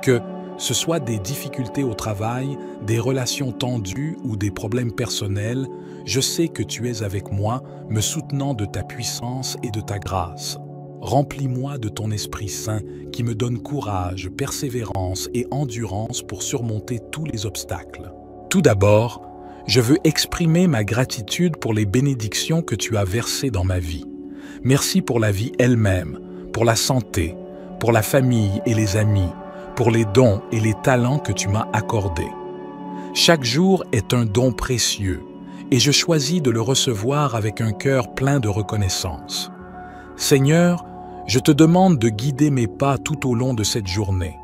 Que ce soit des difficultés au travail, des relations tendues ou des problèmes personnels, je sais que tu es avec moi, me soutenant de ta puissance et de ta grâce. Remplis-moi de ton Esprit Saint qui me donne courage, persévérance et endurance pour surmonter tous les obstacles. Tout d'abord, je veux exprimer ma gratitude pour les bénédictions que tu as versées dans ma vie. Merci pour la vie elle-même, pour la santé, pour la famille et les amis, pour les dons et les talents que tu m'as accordés. Chaque jour est un don précieux et je choisis de le recevoir avec un cœur plein de reconnaissance. Seigneur, je te demande de guider mes pas tout au long de cette journée.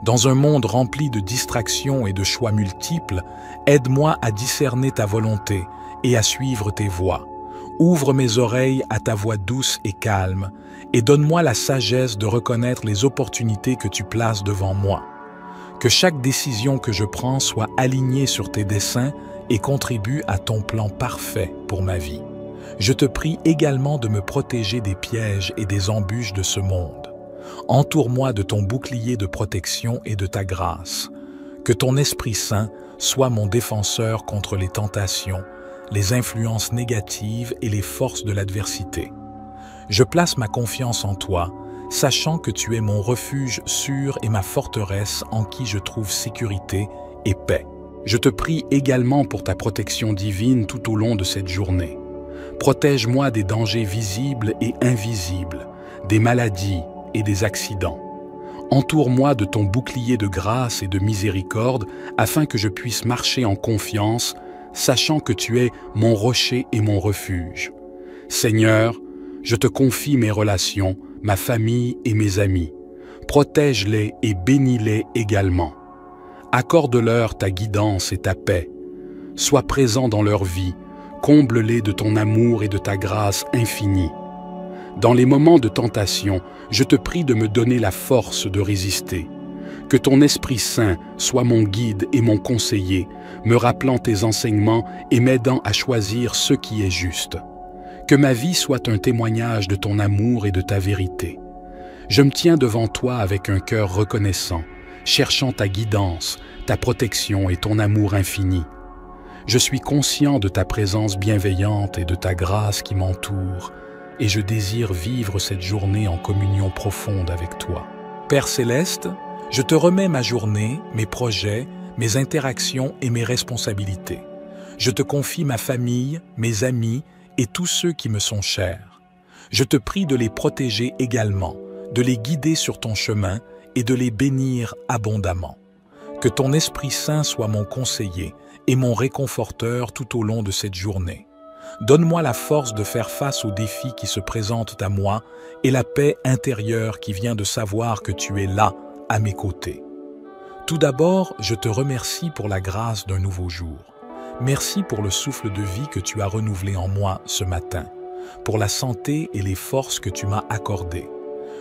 Dans un monde rempli de distractions et de choix multiples, aide-moi à discerner ta volonté et à suivre tes voies. Ouvre mes oreilles à ta voix douce et calme et donne-moi la sagesse de reconnaître les opportunités que tu places devant moi. Que chaque décision que je prends soit alignée sur tes desseins et contribue à ton plan parfait pour ma vie. Je te prie également de me protéger des pièges et des embûches de ce monde. Entoure-moi de ton bouclier de protection et de ta grâce. Que ton Esprit Saint Sois mon défenseur contre les tentations, les influences négatives et les forces de l'adversité. Je place ma confiance en toi, sachant que tu es mon refuge sûr et ma forteresse en qui je trouve sécurité et paix. Je te prie également pour ta protection divine tout au long de cette journée. Protège-moi des dangers visibles et invisibles, des maladies et des accidents. Entoure-moi de ton bouclier de grâce et de miséricorde afin que je puisse marcher en confiance, sachant que tu es mon rocher et mon refuge. Seigneur, je te confie mes relations, ma famille et mes amis. Protège-les et bénis-les également. Accorde-leur ta guidance et ta paix. Sois présent dans leur vie, comble-les de ton amour et de ta grâce infinie. Dans les moments de tentation, je te prie de me donner la force de résister. Que ton Esprit Saint soit mon guide et mon conseiller, me rappelant tes enseignements et m'aidant à choisir ce qui est juste. Que ma vie soit un témoignage de ton amour et de ta vérité. Je me tiens devant toi avec un cœur reconnaissant, cherchant ta guidance, ta protection et ton amour infini. Je suis conscient de ta présence bienveillante et de ta grâce qui m'entoure, et je désire vivre cette journée en communion profonde avec toi. Père Céleste, je te remets ma journée, mes projets, mes interactions et mes responsabilités. Je te confie ma famille, mes amis et tous ceux qui me sont chers. Je te prie de les protéger également, de les guider sur ton chemin et de les bénir abondamment. Que ton Esprit Saint soit mon conseiller et mon réconforteur tout au long de cette journée. Donne-moi la force de faire face aux défis qui se présentent à moi et la paix intérieure qui vient de savoir que tu es là, à mes côtés. Tout d'abord, je te remercie pour la grâce d'un nouveau jour. Merci pour le souffle de vie que tu as renouvelé en moi ce matin, pour la santé et les forces que tu m'as accordées.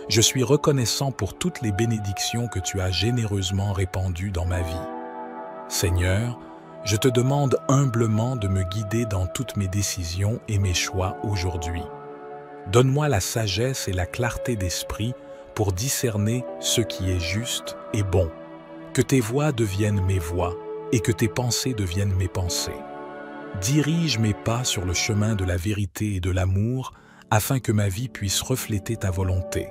Je suis reconnaissant pour toutes les bénédictions que tu as généreusement répandues dans ma vie. Seigneur, je te demande humblement de me guider dans toutes mes décisions et mes choix aujourd'hui. Donne-moi la sagesse et la clarté d'esprit pour discerner ce qui est juste et bon. Que tes voies deviennent mes voies et que tes pensées deviennent mes pensées. Dirige mes pas sur le chemin de la vérité et de l'amour afin que ma vie puisse refléter ta volonté.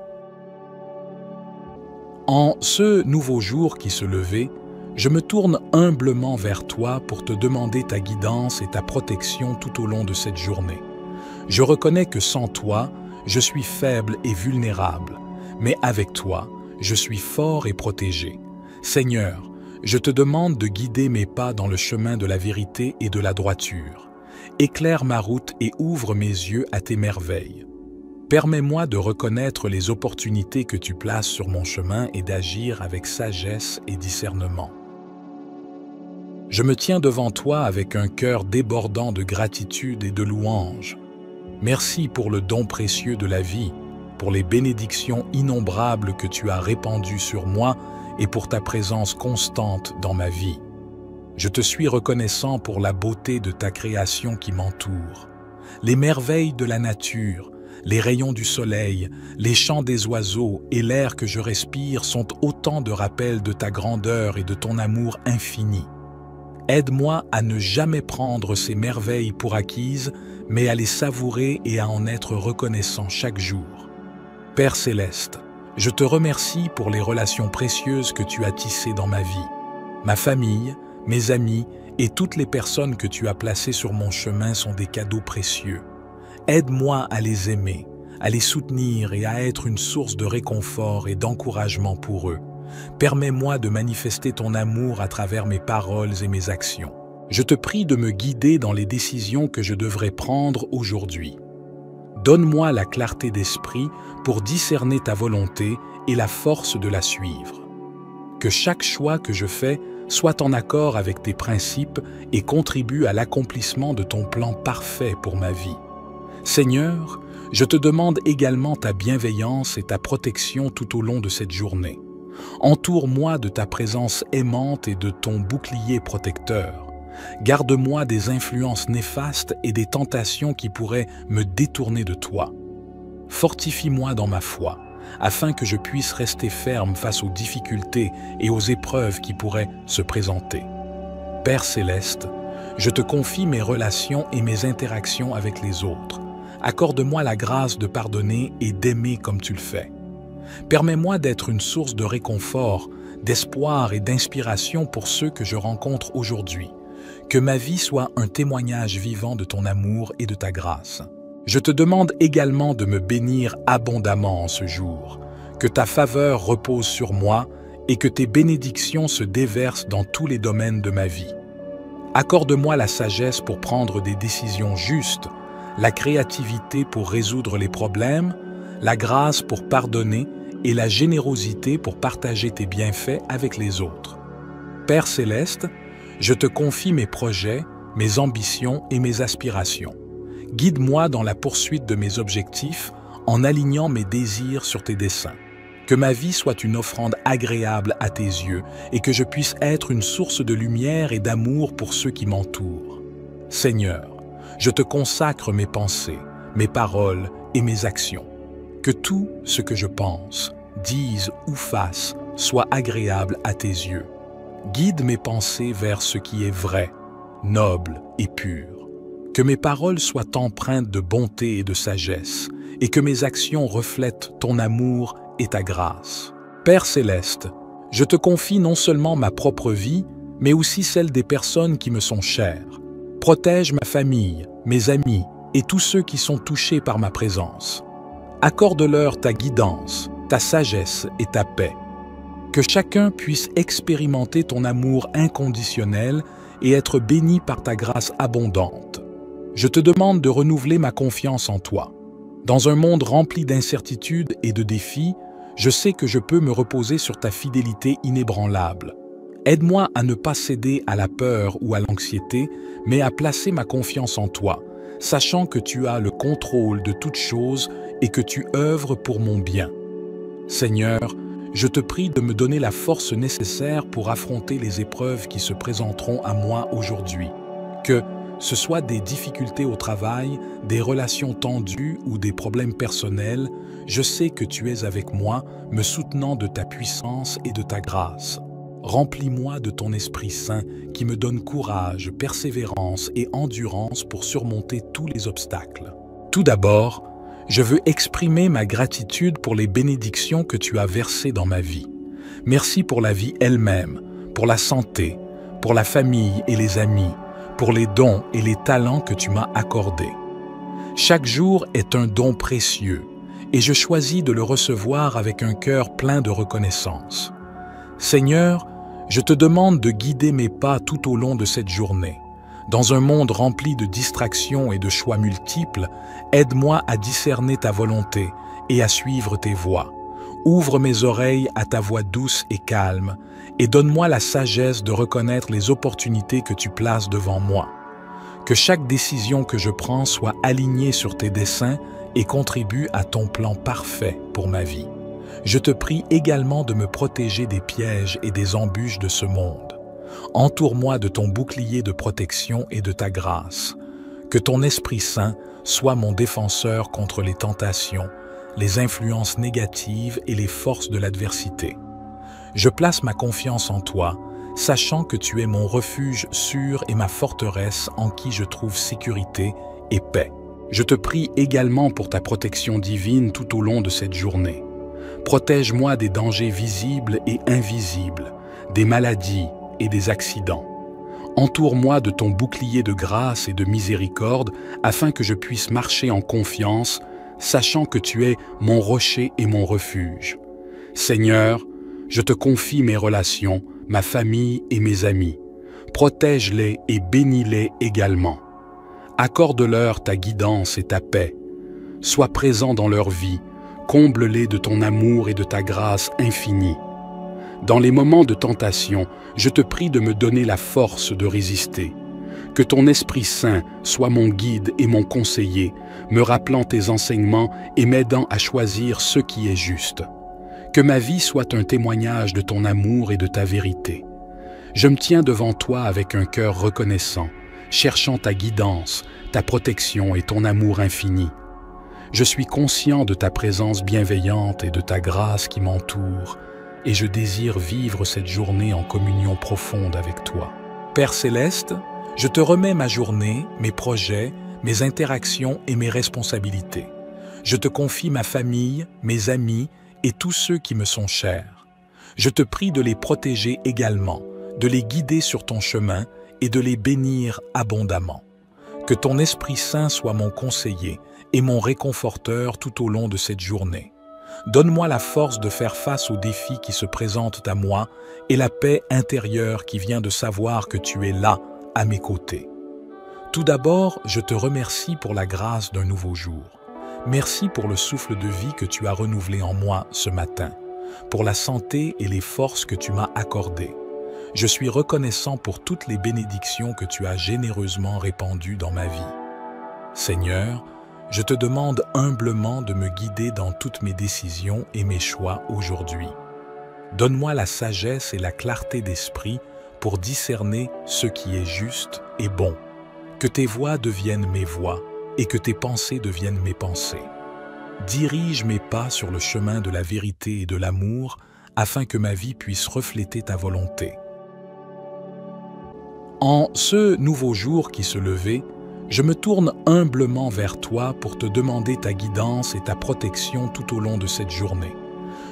En ce nouveau jour qui se levait, je me tourne humblement vers toi pour te demander ta guidance et ta protection tout au long de cette journée. Je reconnais que sans toi, je suis faible et vulnérable, mais avec toi, je suis fort et protégé. Seigneur, je te demande de guider mes pas dans le chemin de la vérité et de la droiture. Éclaire ma route et ouvre mes yeux à tes merveilles. Permets-moi de reconnaître les opportunités que tu places sur mon chemin et d'agir avec sagesse et discernement. Je me tiens devant toi avec un cœur débordant de gratitude et de louange. Merci pour le don précieux de la vie, pour les bénédictions innombrables que tu as répandues sur moi et pour ta présence constante dans ma vie. Je te suis reconnaissant pour la beauté de ta création qui m'entoure. Les merveilles de la nature, les rayons du soleil, les chants des oiseaux et l'air que je respire sont autant de rappels de ta grandeur et de ton amour infini. Aide-moi à ne jamais prendre ces merveilles pour acquises, mais à les savourer et à en être reconnaissant chaque jour. Père Céleste, je te remercie pour les relations précieuses que tu as tissées dans ma vie. Ma famille, mes amis et toutes les personnes que tu as placées sur mon chemin sont des cadeaux précieux. Aide-moi à les aimer, à les soutenir et à être une source de réconfort et d'encouragement pour eux. Permets-moi de manifester ton amour à travers mes paroles et mes actions. Je te prie de me guider dans les décisions que je devrais prendre aujourd'hui. Donne-moi la clarté d'esprit pour discerner ta volonté et la force de la suivre. Que chaque choix que je fais soit en accord avec tes principes et contribue à l'accomplissement de ton plan parfait pour ma vie. Seigneur, je te demande également ta bienveillance et ta protection tout au long de cette journée. Entoure-moi de ta présence aimante et de ton bouclier protecteur. Garde-moi des influences néfastes et des tentations qui pourraient me détourner de toi. Fortifie-moi dans ma foi, afin que je puisse rester ferme face aux difficultés et aux épreuves qui pourraient se présenter. Père céleste, je te confie mes relations et mes interactions avec les autres. Accorde-moi la grâce de pardonner et d'aimer comme tu le fais. Permets-moi d'être une source de réconfort, d'espoir et d'inspiration pour ceux que je rencontre aujourd'hui. Que ma vie soit un témoignage vivant de ton amour et de ta grâce. Je te demande également de me bénir abondamment en ce jour. Que ta faveur repose sur moi et que tes bénédictions se déversent dans tous les domaines de ma vie. Accorde-moi la sagesse pour prendre des décisions justes, la créativité pour résoudre les problèmes, la grâce pour pardonner et la générosité pour partager tes bienfaits avec les autres. Père céleste, je te confie mes projets, mes ambitions et mes aspirations. Guide-moi dans la poursuite de mes objectifs en alignant mes désirs sur tes desseins. Que ma vie soit une offrande agréable à tes yeux et que je puisse être une source de lumière et d'amour pour ceux qui m'entourent. Seigneur, je te consacre mes pensées, mes paroles et mes actions. Que tout ce que je pense, dise ou fasse soit agréable à tes yeux. Guide mes pensées vers ce qui est vrai, noble et pur. Que mes paroles soient empreintes de bonté et de sagesse, et que mes actions reflètent ton amour et ta grâce. Père céleste, je te confie non seulement ma propre vie, mais aussi celle des personnes qui me sont chères. Protège ma famille, mes amis et tous ceux qui sont touchés par ma présence. Accorde-leur ta guidance, ta sagesse et ta paix. Que chacun puisse expérimenter ton amour inconditionnel et être béni par ta grâce abondante. Je te demande de renouveler ma confiance en toi. Dans un monde rempli d'incertitudes et de défis, je sais que je peux me reposer sur ta fidélité inébranlable. Aide-moi à ne pas céder à la peur ou à l'anxiété, mais à placer ma confiance en toi, sachant que tu as le contrôle de toutes choses et que tu œuvres pour mon bien. Seigneur, je te prie de me donner la force nécessaire pour affronter les épreuves qui se présenteront à moi aujourd'hui. Que ce soit des difficultés au travail, des relations tendues ou des problèmes personnels, je sais que tu es avec moi, me soutenant de ta puissance et de ta grâce. Remplis-moi de ton Esprit Saint qui me donne courage, persévérance et endurance pour surmonter tous les obstacles. Tout d'abord, je veux exprimer ma gratitude pour les bénédictions que tu as versées dans ma vie. Merci pour la vie elle-même, pour la santé, pour la famille et les amis, pour les dons et les talents que tu m'as accordés. Chaque jour est un don précieux et je choisis de le recevoir avec un cœur plein de reconnaissance. Seigneur, je te demande de guider mes pas tout au long de cette journée. Dans un monde rempli de distractions et de choix multiples, aide-moi à discerner ta volonté et à suivre tes voies. Ouvre mes oreilles à ta voix douce et calme et donne-moi la sagesse de reconnaître les opportunités que tu places devant moi. Que chaque décision que je prends soit alignée sur tes desseins et contribue à ton plan parfait pour ma vie. Je te prie également de me protéger des pièges et des embûches de ce monde. Entoure-moi de ton bouclier de protection et de ta grâce. Que ton Esprit Saint soit mon défenseur contre les tentations, les influences négatives et les forces de l'adversité. Je place ma confiance en toi, sachant que tu es mon refuge sûr et ma forteresse en qui je trouve sécurité et paix. Je te prie également pour ta protection divine tout au long de cette journée. Protège-moi des dangers visibles et invisibles, des maladies et des accidents. Entoure-moi de ton bouclier de grâce et de miséricorde afin que je puisse marcher en confiance, sachant que tu es mon rocher et mon refuge. Seigneur, je te confie mes relations, ma famille et mes amis. Protège-les et bénis-les également. Accorde-leur ta guidance et ta paix. Sois présent dans leur vie, comble-les de ton amour et de ta grâce infinie. Dans les moments de tentation, je te prie de me donner la force de résister. Que ton Esprit Saint soit mon guide et mon conseiller, me rappelant tes enseignements et m'aidant à choisir ce qui est juste. Que ma vie soit un témoignage de ton amour et de ta vérité. Je me tiens devant toi avec un cœur reconnaissant, cherchant ta guidance, ta protection et ton amour infini. Je suis conscient de ta présence bienveillante et de ta grâce qui m'entoure, et je désire vivre cette journée en communion profonde avec toi. Père céleste, je te remets ma journée, mes projets, mes interactions et mes responsabilités. Je te confie ma famille, mes amis et tous ceux qui me sont chers. Je te prie de les protéger également, de les guider sur ton chemin et de les bénir abondamment. Que ton Esprit Saint soit mon conseiller et mon réconforteur tout au long de cette journée. Donne-moi la force de faire face aux défis qui se présentent à moi et la paix intérieure qui vient de savoir que tu es là, à mes côtés. Tout d'abord, je te remercie pour la grâce d'un nouveau jour. Merci pour le souffle de vie que tu as renouvelé en moi ce matin, pour la santé et les forces que tu m'as accordées. Je suis reconnaissant pour toutes les bénédictions que tu as généreusement répandues dans ma vie. Seigneur, je te demande humblement de me guider dans toutes mes décisions et mes choix aujourd'hui. Donne-moi la sagesse et la clarté d'esprit pour discerner ce qui est juste et bon. Que tes voies deviennent mes voies et que tes pensées deviennent mes pensées. Dirige mes pas sur le chemin de la vérité et de l'amour afin que ma vie puisse refléter ta volonté. En ce nouveau jour qui se levait, je me tourne humblement vers toi pour te demander ta guidance et ta protection tout au long de cette journée.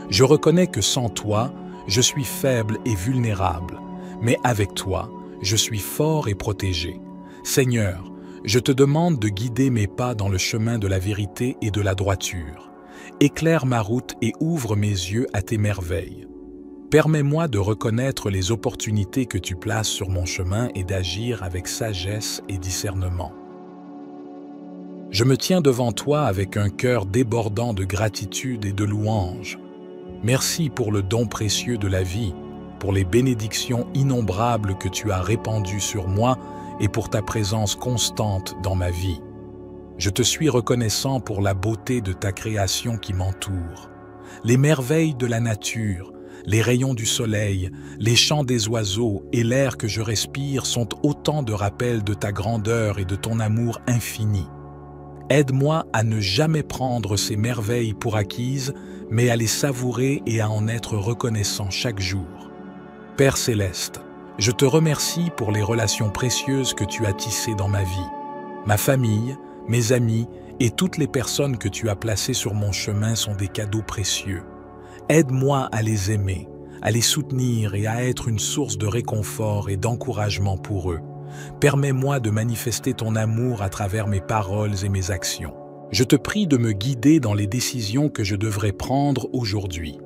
Je reconnais que sans toi, je suis faible et vulnérable, mais avec toi, je suis fort et protégé. Seigneur, je te demande de guider mes pas dans le chemin de la vérité et de la droiture. Éclaire ma route et ouvre mes yeux à tes merveilles. Permets-moi de reconnaître les opportunités que tu places sur mon chemin et d'agir avec sagesse et discernement. Je me tiens devant toi avec un cœur débordant de gratitude et de louange. Merci pour le don précieux de la vie, pour les bénédictions innombrables que tu as répandues sur moi et pour ta présence constante dans ma vie. Je te suis reconnaissant pour la beauté de ta création qui m'entoure. Les merveilles de la nature, les rayons du soleil, les chants des oiseaux et l'air que je respire sont autant de rappels de ta grandeur et de ton amour infini. Aide-moi à ne jamais prendre ces merveilles pour acquises, mais à les savourer et à en être reconnaissant chaque jour. Père céleste, je te remercie pour les relations précieuses que tu as tissées dans ma vie. Ma famille, mes amis et toutes les personnes que tu as placées sur mon chemin sont des cadeaux précieux. Aide-moi à les aimer, à les soutenir et à être une source de réconfort et d'encouragement pour eux. Permets-moi de manifester ton amour à travers mes paroles et mes actions. Je te prie de me guider dans les décisions que je devrais prendre aujourd'hui.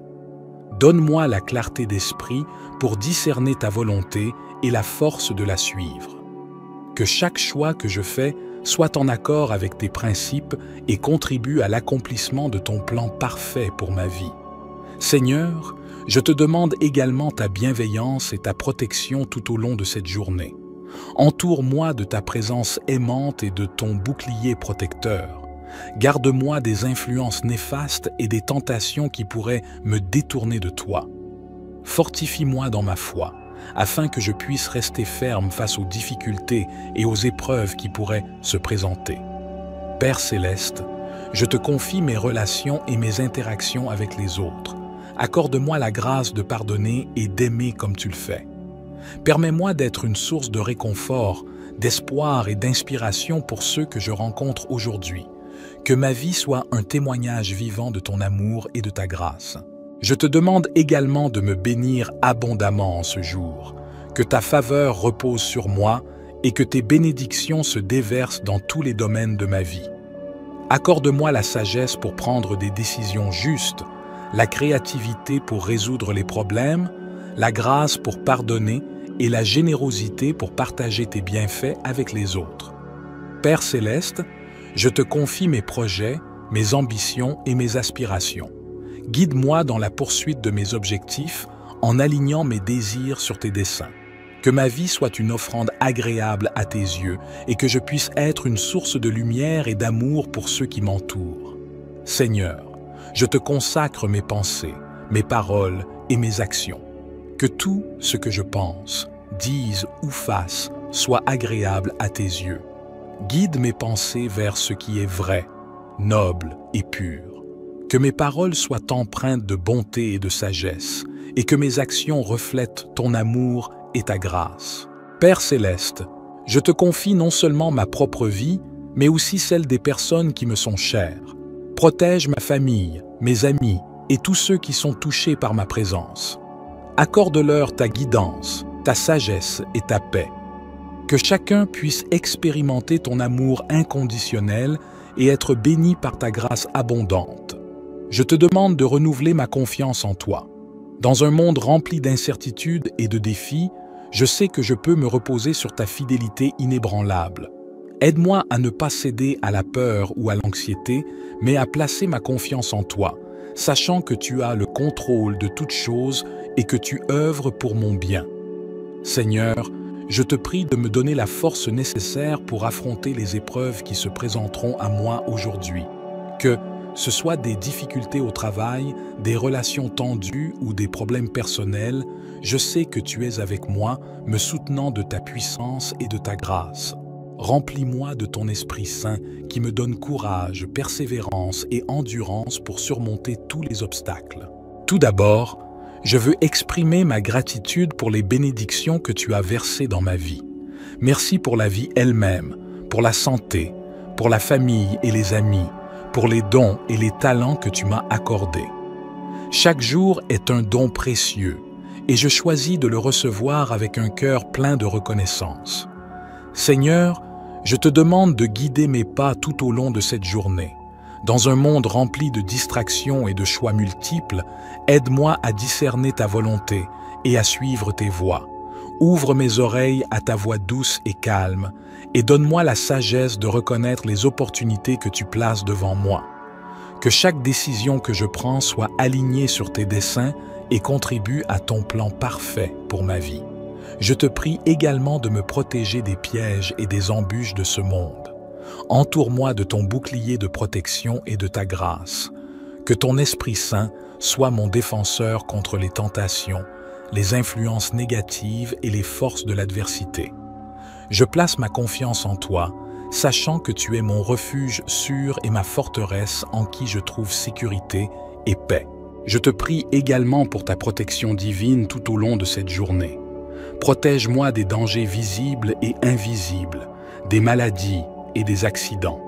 Donne-moi la clarté d'esprit pour discerner ta volonté et la force de la suivre. Que chaque choix que je fais soit en accord avec tes principes et contribue à l'accomplissement de ton plan parfait pour ma vie. Seigneur, je te demande également ta bienveillance et ta protection tout au long de cette journée. Entoure-moi de ta présence aimante et de ton bouclier protecteur. Garde-moi des influences néfastes et des tentations qui pourraient me détourner de toi. Fortifie-moi dans ma foi, afin que je puisse rester ferme face aux difficultés et aux épreuves qui pourraient se présenter. Père céleste, je te confie mes relations et mes interactions avec les autres. Accorde-moi la grâce de pardonner et d'aimer comme tu le fais. Permets-moi d'être une source de réconfort, d'espoir et d'inspiration pour ceux que je rencontre aujourd'hui. Que ma vie soit un témoignage vivant de ton amour et de ta grâce. Je te demande également de me bénir abondamment en ce jour. Que ta faveur repose sur moi et que tes bénédictions se déversent dans tous les domaines de ma vie. Accorde-moi la sagesse pour prendre des décisions justes, la créativité pour résoudre les problèmes, la grâce pour pardonner et la générosité pour partager tes bienfaits avec les autres. Père céleste, je te confie mes projets, mes ambitions et mes aspirations. Guide-moi dans la poursuite de mes objectifs en alignant mes désirs sur tes desseins. Que ma vie soit une offrande agréable à tes yeux et que je puisse être une source de lumière et d'amour pour ceux qui m'entourent. Seigneur, je te consacre mes pensées, mes paroles et mes actions. Que tout ce que je pense, dise ou fasse soit agréable à tes yeux. Guide mes pensées vers ce qui est vrai, noble et pur. Que mes paroles soient empreintes de bonté et de sagesse, et que mes actions reflètent ton amour et ta grâce. Père céleste, je te confie non seulement ma propre vie, mais aussi celle des personnes qui me sont chères. Protège ma famille, mes amis et tous ceux qui sont touchés par ma présence. Accorde-leur ta guidance, ta sagesse et ta paix. Que chacun puisse expérimenter ton amour inconditionnel et être béni par ta grâce abondante. Je te demande de renouveler ma confiance en toi. Dans un monde rempli d'incertitudes et de défis, je sais que je peux me reposer sur ta fidélité inébranlable. Aide-moi à ne pas céder à la peur ou à l'anxiété, mais à placer ma confiance en toi, sachant que tu as le contrôle de toutes choses et que tu œuvres pour mon bien. Seigneur, je te prie de me donner la force nécessaire pour affronter les épreuves qui se présenteront à moi aujourd'hui. Que ce soit des difficultés au travail, des relations tendues ou des problèmes personnels, je sais que tu es avec moi, me soutenant de ta puissance et de ta grâce. Remplis-moi de ton Esprit Saint qui me donne courage, persévérance et endurance pour surmonter tous les obstacles. Tout d'abord, je veux exprimer ma gratitude pour les bénédictions que tu as versées dans ma vie. Merci pour la vie elle-même, pour la santé, pour la famille et les amis, pour les dons et les talents que tu m'as accordés. Chaque jour est un don précieux et je choisis de le recevoir avec un cœur plein de reconnaissance. Seigneur, je te demande de guider mes pas tout au long de cette journée. Dans un monde rempli de distractions et de choix multiples, aide-moi à discerner ta volonté et à suivre tes voies. Ouvre mes oreilles à ta voix douce et calme et donne-moi la sagesse de reconnaître les opportunités que tu places devant moi. Que chaque décision que je prends soit alignée sur tes desseins et contribue à ton plan parfait pour ma vie. Je te prie également de me protéger des pièges et des embûches de ce monde. Entoure-moi de ton bouclier de protection et de ta grâce. Que ton Esprit Saint soit mon défenseur contre les tentations, les influences négatives et les forces de l'adversité. Je place ma confiance en toi, sachant que tu es mon refuge sûr et ma forteresse en qui je trouve sécurité et paix. Je te prie également pour ta protection divine tout au long de cette journée. Protège-moi des dangers visibles et invisibles, des maladies et des accidents.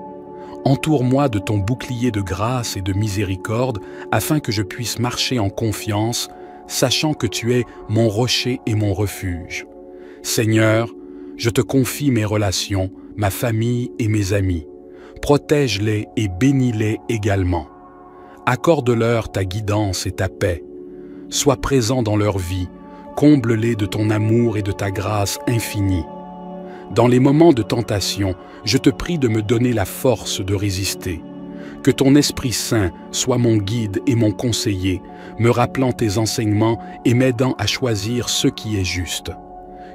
Entoure-moi de ton bouclier de grâce et de miséricorde afin que je puisse marcher en confiance, sachant que tu es mon rocher et mon refuge. Seigneur, je te confie mes relations, ma famille et mes amis. Protège-les et bénis-les également. Accorde-leur ta guidance et ta paix. Sois présent dans leur vie, comble-les de ton amour et de ta grâce infinie. Dans les moments de tentation, je te prie de me donner la force de résister. Que ton Esprit Saint soit mon guide et mon conseiller, me rappelant tes enseignements et m'aidant à choisir ce qui est juste.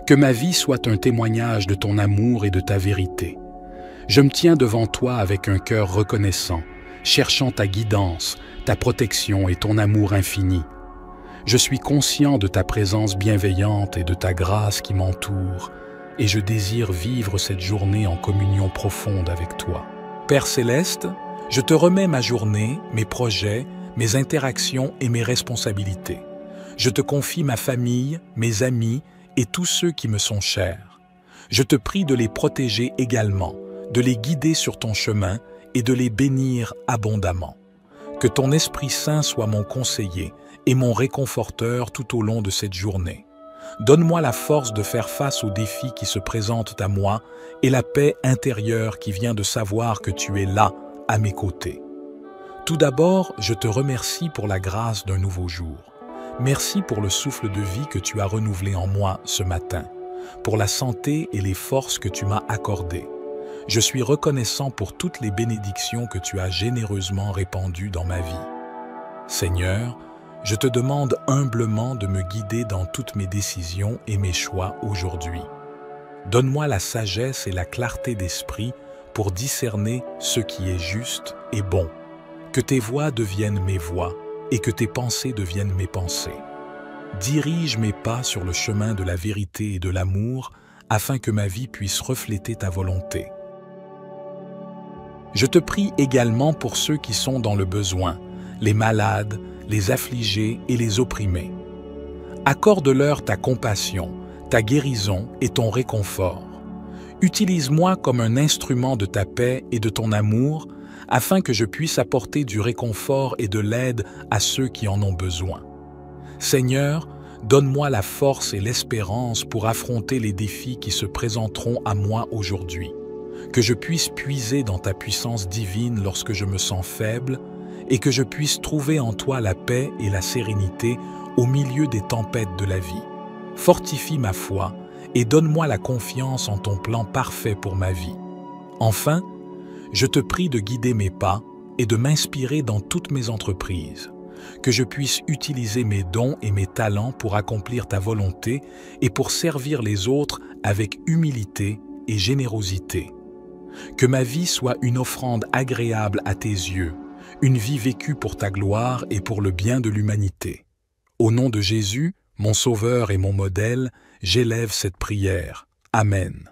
Que ma vie soit un témoignage de ton amour et de ta vérité. Je me tiens devant toi avec un cœur reconnaissant, cherchant ta guidance, ta protection et ton amour infini. Je suis conscient de ta présence bienveillante et de ta grâce qui m'entoure, et je désire vivre cette journée en communion profonde avec toi. Père céleste, je te remets ma journée, mes projets, mes interactions et mes responsabilités. Je te confie ma famille, mes amis et tous ceux qui me sont chers. Je te prie de les protéger également, de les guider sur ton chemin et de les bénir abondamment. Que ton Esprit Saint soit mon conseiller et mon réconforteur tout au long de cette journée. Donne-moi la force de faire face aux défis qui se présentent à moi et la paix intérieure qui vient de savoir que tu es là, à mes côtés. Tout d'abord, je te remercie pour la grâce d'un nouveau jour. Merci pour le souffle de vie que tu as renouvelé en moi ce matin, pour la santé et les forces que tu m'as accordées. Je suis reconnaissant pour toutes les bénédictions que tu as généreusement répandues dans ma vie. Seigneur, je te demande humblement de me guider dans toutes mes décisions et mes choix aujourd'hui. Donne-moi la sagesse et la clarté d'esprit pour discerner ce qui est juste et bon. Que tes voies deviennent mes voies et que tes pensées deviennent mes pensées. Dirige mes pas sur le chemin de la vérité et de l'amour afin que ma vie puisse refléter ta volonté. Je te prie également pour ceux qui sont dans le besoin, les malades, les affligés et les opprimés. Accorde-leur ta compassion, ta guérison et ton réconfort. Utilise-moi comme un instrument de ta paix et de ton amour, afin que je puisse apporter du réconfort et de l'aide à ceux qui en ont besoin. Seigneur, donne-moi la force et l'espérance pour affronter les défis qui se présenteront à moi aujourd'hui. Que je puisse puiser dans ta puissance divine lorsque je me sens faible et que je puisse trouver en toi la paix et la sérénité au milieu des tempêtes de la vie. Fortifie ma foi et donne-moi la confiance en ton plan parfait pour ma vie. Enfin, je te prie de guider mes pas et de m'inspirer dans toutes mes entreprises, que je puisse utiliser mes dons et mes talents pour accomplir ta volonté et pour servir les autres avec humilité et générosité. Que ma vie soit une offrande agréable à tes yeux, une vie vécue pour ta gloire et pour le bien de l'humanité. Au nom de Jésus, mon Sauveur et mon modèle, j'élève cette prière. Amen.